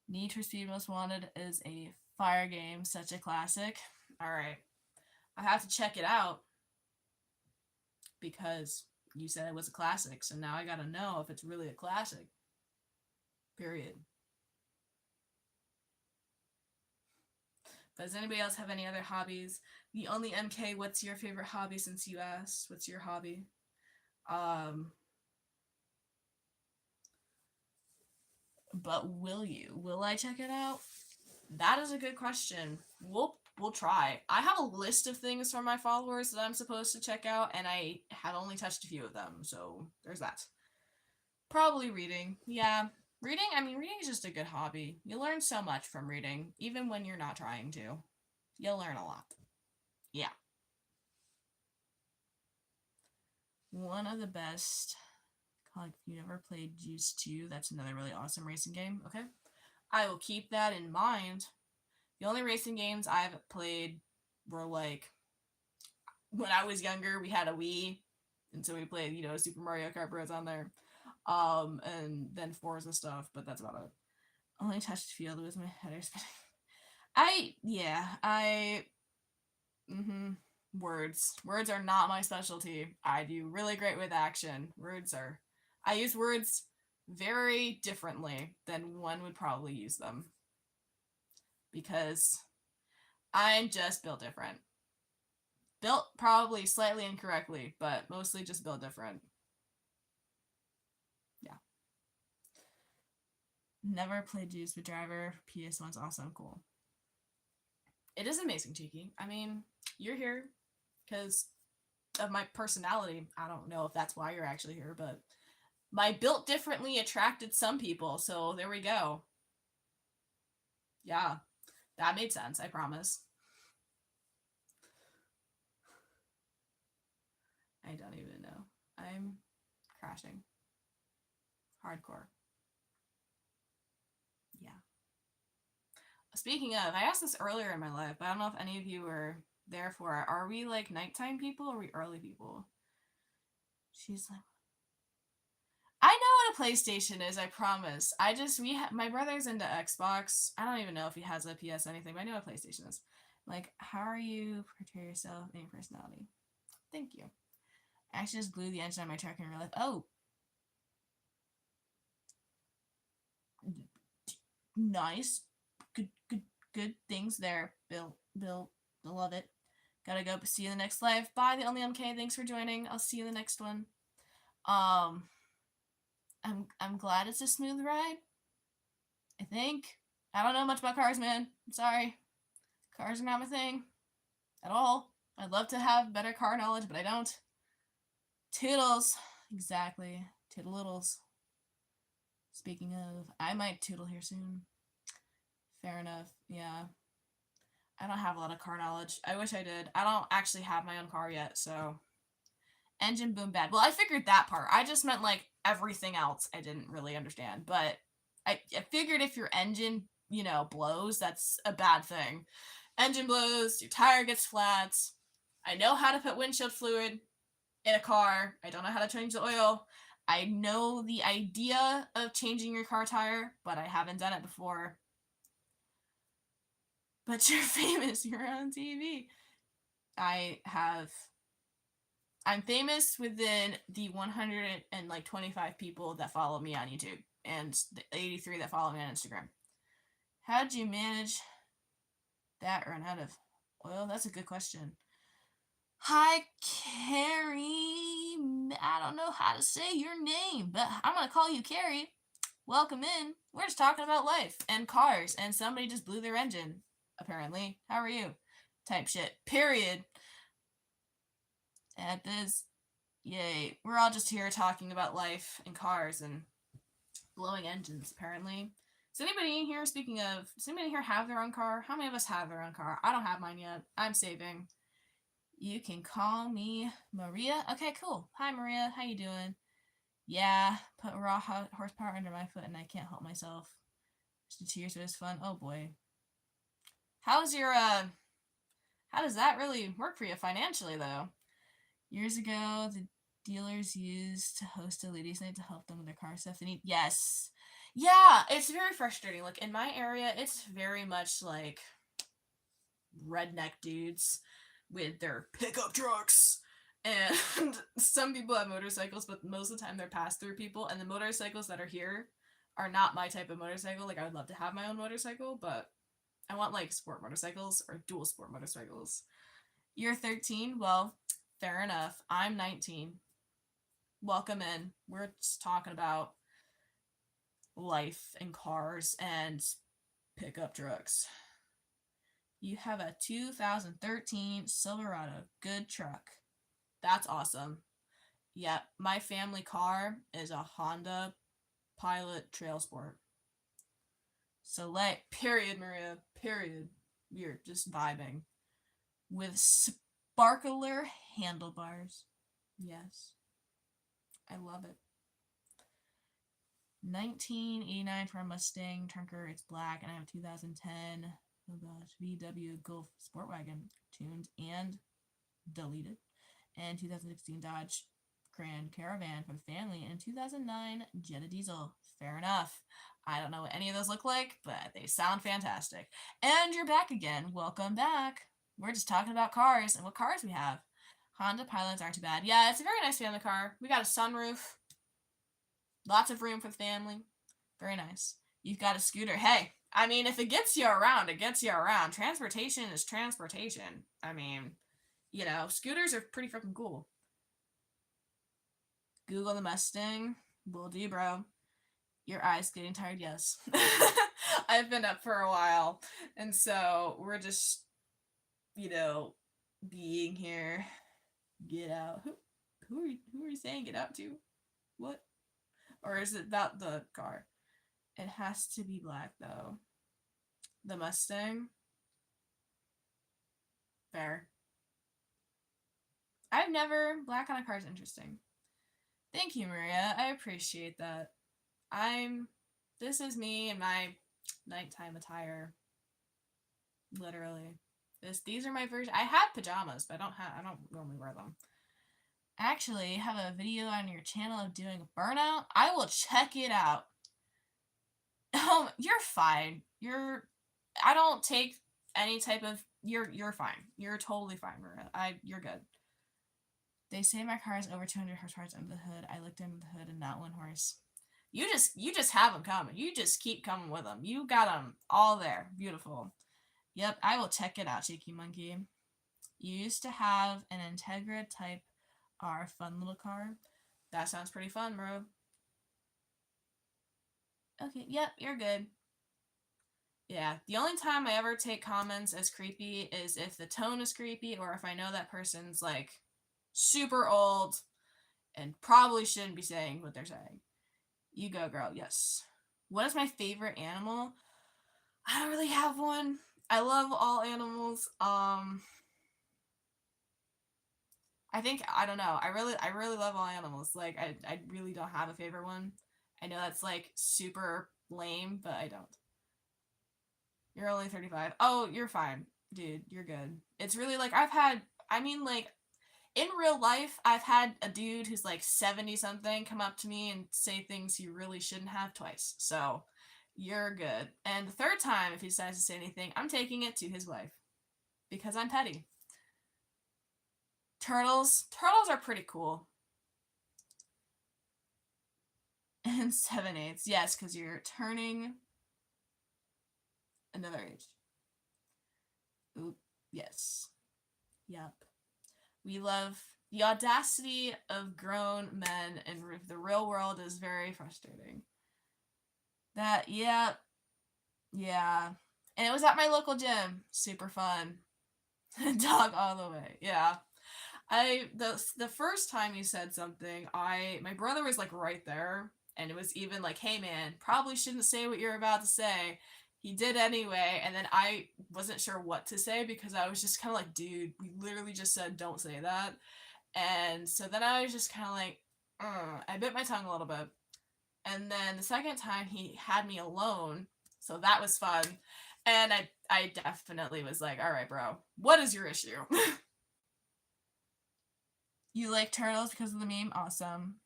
S1: Need for Speed Most Wanted is a fire game, such a classic. All right. I have to check it out because you said it was a classic, so now I gotta know if it's really a classic. Period. Does anybody else have any other hobbies? The only MK, what's your favorite hobby since you asked? What's your hobby? Um, but will you? Will I check it out? That is a good question. We'll try. I have a list of things from my followers that I'm supposed to check out, and I have only touched a few of them, so there's that. Probably reading. Yeah. Reading, I mean, reading is just a good hobby. You learn so much from reading, even when you're not trying to. You'll learn a lot. Yeah. One of the best. Like, if you never played Juice 2, that's another really awesome racing game. Okay. I will keep that in mind. The only racing games I've played were like when I was younger, we had a Wii, and so we played, Super Mario Kart Bros on there, and then Forza stuff. But that's about it. Only touched a few of those. My header spinning. I Words are not my specialty. I do really great with action. I use words very differently than one would probably use them because I'm just built different. Built probably slightly incorrectly, but mostly just built different. Yeah. Never played Juice with Driver. PS1's awesome. Cool. It is amazing, Cheeky. I mean, you're here because of my personality. I don't know if that's why you're actually here, but my built differently attracted some people, so there we go. Yeah, that made sense, I promise. I don't even know. I'm crashing. Hardcore. Yeah. Speaking of, I asked this earlier in my life, but I don't know if any of you were there for it. Are we like nighttime people or are we early people? She's like, I know what a PlayStation is, I promise. My brother's into Xbox. I don't even know if he has a PS anything, but I know what PlayStation is. Like, how are you portray yourself and your personality? Thank you. I actually just blew the engine on my truck and realized, oh, nice. Good things there, Bill, I love it. Gotta go. See you in the next live. Bye, the only MK. Thanks for joining. I'll see you in the next one. Um, I'm glad it's a smooth ride. I think. I don't know much about cars, man. I'm sorry. Cars are not my thing at all. I'd love to have better car knowledge, but I don't. Toodles. Exactly. Toodle-littles. Speaking of, I might toodle here soon. Fair enough. Yeah. I don't have a lot of car knowledge. I wish I did. I don't actually have my own car yet, so. Engine boom bad. Well, I figured that part. I just meant like everything else I didn't really understand. But I figured if your engine, blows, that's a bad thing. Engine blows, your tire gets flat. I know how to put windshield fluid in a car. I don't know how to change the oil. I know the idea of changing your car tire, but I haven't done it before. But you're famous. You're on TV. I'm famous within the 125 people that follow me on YouTube and the 83 that follow me on Instagram. How'd you manage that run out of oil? That's a good question. Hi, Carrie. I don't know how to say your name, but I'm going to call you Carrie. Welcome in. We're just talking about life and cars, and somebody just blew their engine, apparently. How are you? Type shit. Period. At this. Yay. We're all just here talking about life and cars and blowing engines, apparently. Does anybody in here, speaking of, does anybody here have their own car? How many of us have their own car? I don't have mine yet. I'm saving. You can call me Maria. Okay, cool. Hi, Maria. How you doing? Yeah, put raw horsepower under my foot and I can't help myself. Just 2 years, but it's fun. Oh, boy. How's your, how does that really work for you financially, though? Years ago, the dealers used to host a ladies' night to help them with their car stuff. They need, yes. Yeah, it's very frustrating. Like, in my area, it's very much like redneck dudes with their pickup trucks. And some people have motorcycles, but most of the time they're pass-through people. And the motorcycles that are here are not my type of motorcycle. Like, I would love to have my own motorcycle, but I want, like, sport motorcycles or dual sport motorcycles. You're 13? Well, fair enough. I'm 19. Welcome in. We're just talking about life and cars and pickup trucks. You have a 2013 Silverado. Good truck. That's awesome. Yep, my family car is a Honda Pilot Trail Sport. So, period, Maria, period. We're just vibing. With sparkler handlebars. Yes. I love it. 1989 for a Mustang Trunker. It's black, and I have a 2010 VW Golf Sport Wagon, tuned and deleted. And 2016 Dodge Grand Caravan for the family, and 2009 Jetta Diesel. Fair enough. I don't know what any of those look like, but they sound fantastic. And you're back again. Welcome back. We're just talking about cars and what cars we have. Honda Pilots aren't too bad. Yeah, it's a very nice family car. We got a sunroof. Lots of room for the family. Very nice. You've got a scooter. Hey, I mean, if it gets you around, it gets you around. Transportation is transportation. I mean, you know, scooters are pretty freaking cool. Google the Mustang. Will do, bro. Your eyes getting tired? Yes. I've been up for a while. And so we're just, you know, being here. Get out. Who are you saying get out to? What? Or is it about the car? It has to be black, though. The Mustang? Fair. I've never... Black on a car is interesting. Thank you, Maria. I appreciate that. This is me in my nighttime attire. Literally. These are my version. I have pajamas, but I don't normally wear them. Actually, have a video on your channel of doing a burnout. I will check it out. You're fine. I don't take any type of, you're fine. You're totally fine, Maria. You're good. They say my car is over 200 horsepower under the hood. I looked under the hood and not one horse. You just have them coming. You just keep coming with them. You got them all there. Beautiful. Yep, I will check it out, Cheeky Monkey. You used to have an Integra Type R fun little car. That sounds pretty fun, bro. Okay, yep, you're good. Yeah, the only time I ever take comments as creepy is if the tone is creepy or if I know that person's, like, super old and probably shouldn't be saying what they're saying. You go, girl. Yes. What is my favorite animal? I don't really have one. I love all animals. I don't know. I really love all animals. Like, I really don't have a favorite one. I know that's, like, super lame, but I don't. You're only 35. Oh, you're fine, dude. You're good. It's really, like, in real life, I've had a dude who's like 70 something come up to me and say things he really shouldn't have twice. So you're good. And the third time, if he decides to say anything, I'm taking it to his wife because I'm petty. Turtles are pretty cool. And 7/8, yes, because you're turning another age. Oop, yes. Yep. We love the audacity of grown men, and the real world is very frustrating. That, yeah, yeah. And it was at my local gym. Super fun. Dog all the way. Yeah. The first time you said something, my brother was like right there, and it was even like, hey man, probably shouldn't say what you're about to say. He did anyway, and then I wasn't sure what to say because I was just kind of like, dude, we literally just said don't say that. And so then I was just kind of like, I bit my tongue a little bit. And then the second time he had me alone, so that was fun. And I definitely was like, all right, bro, what is your issue? You like turtles because of the meme? Awesome.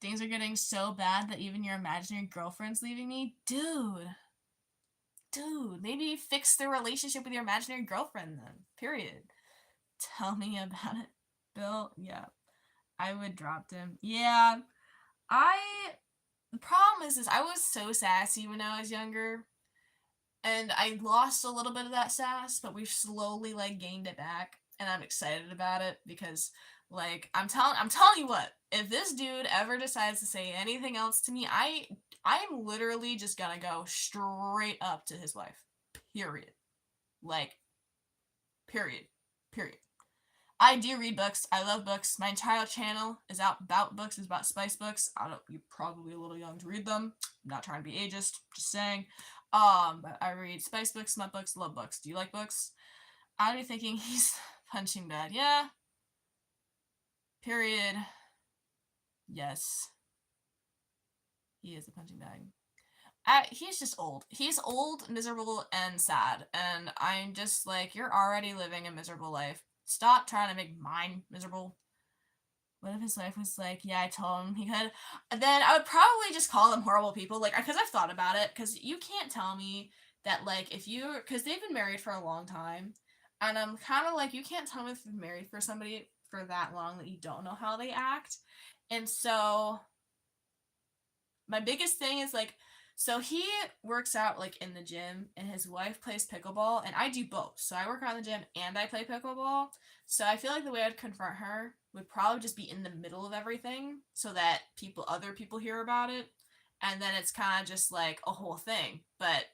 S1: Things are getting so bad that even your imaginary girlfriend's leaving me? Dude, maybe fix the relationship with your imaginary girlfriend then. Period. Tell me about it. Bill, yeah. I would drop him. Yeah. I the problem is I was so sassy when I was younger. And I lost a little bit of that sass, but we've slowly like gained it back. And I'm excited about it because like I'm telling you what, if this dude ever decides to say anything else to me, I'm literally just gonna go straight up to his wife. Period. Like period. Period. I do read books. I love books. My entire channel is about books, is about spice books. You're probably a little young to read them. I'm not trying to be ageist, just saying. But I read spice books, smut books, love books. Do you like books? I'd be thinking he's punching bag. Yeah. Period. Yes. He is a punching bag. He's just old. He's old, miserable, and sad. And I'm just like, you're already living a miserable life. Stop trying to make mine miserable. What if his wife was like, yeah, I told him he could? Then I would probably just call them horrible people. Like, because I've thought about it. Because you can't tell me that, like, if you, because they've been married for a long time. And I'm kind of like, you can't tell me if you've been married for somebody for that long that you don't know how they act. And so my biggest thing is like, so he works out like in the gym and his wife plays pickleball and I do both. So I work out in the gym and I play pickleball. So I feel like the way I'd confront her would probably just be in the middle of everything so that other people hear about it. And then it's kind of just like a whole thing. But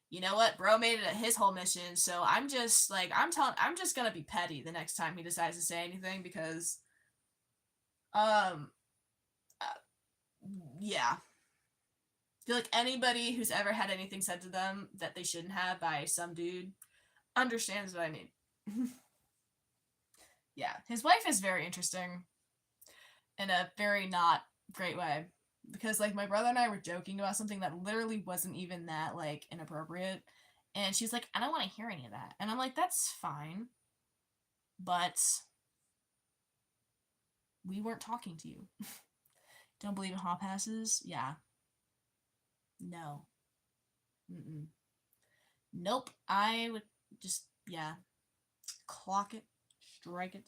S1: you know what? Bro made it his whole mission. So I'm just like, I'm just going to be petty the next time he decides to say anything because, um, uh, yeah. I feel like anybody who's ever had anything said to them that they shouldn't have by some dude understands what I mean. Yeah, his wife is very interesting in a very not great way. Because like my brother and I were joking about something that literally wasn't even that like inappropriate. And she's like, I don't want to hear any of that. And I'm like, that's fine. But we weren't talking to you. Don't believe in hall passes? Yeah. No. Mm-mm. Nope. I would just, yeah. Clock it, strike it,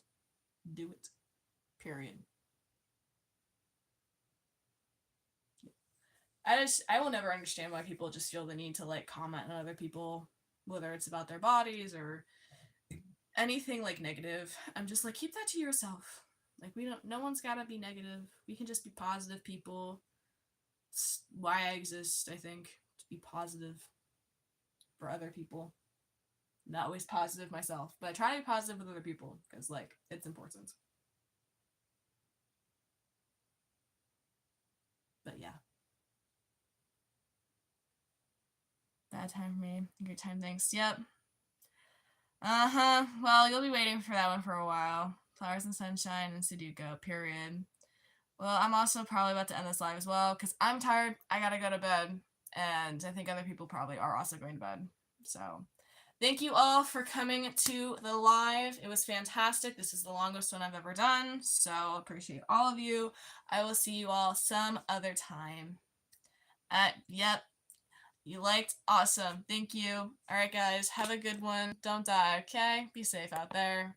S1: do it. Period. I will never understand why people just feel the need to like comment on other people, whether it's about their bodies or anything like negative. I'm just like, keep that to yourself. Like no one's gotta be negative. We can just be positive people. It's why I exist, I think, to be positive for other people. Not always positive myself, but I try to be positive with other people because like it's important. But yeah. Bad time for me. Great time, thanks. Yep. Uh-huh. Well, you'll be waiting for that one for a while. Flowers and Sunshine and Sudoku, period. Well, I'm also probably about to end this live as well, because I'm tired. I gotta go to bed. And I think other people probably are also going to bed. So, thank you all for coming to the live. It was fantastic. This is the longest one I've ever done, so appreciate all of you. I will see you all some other time. Yep, you liked? Awesome. Thank you. All right, guys, have a good one. Don't die, okay? Be safe out there.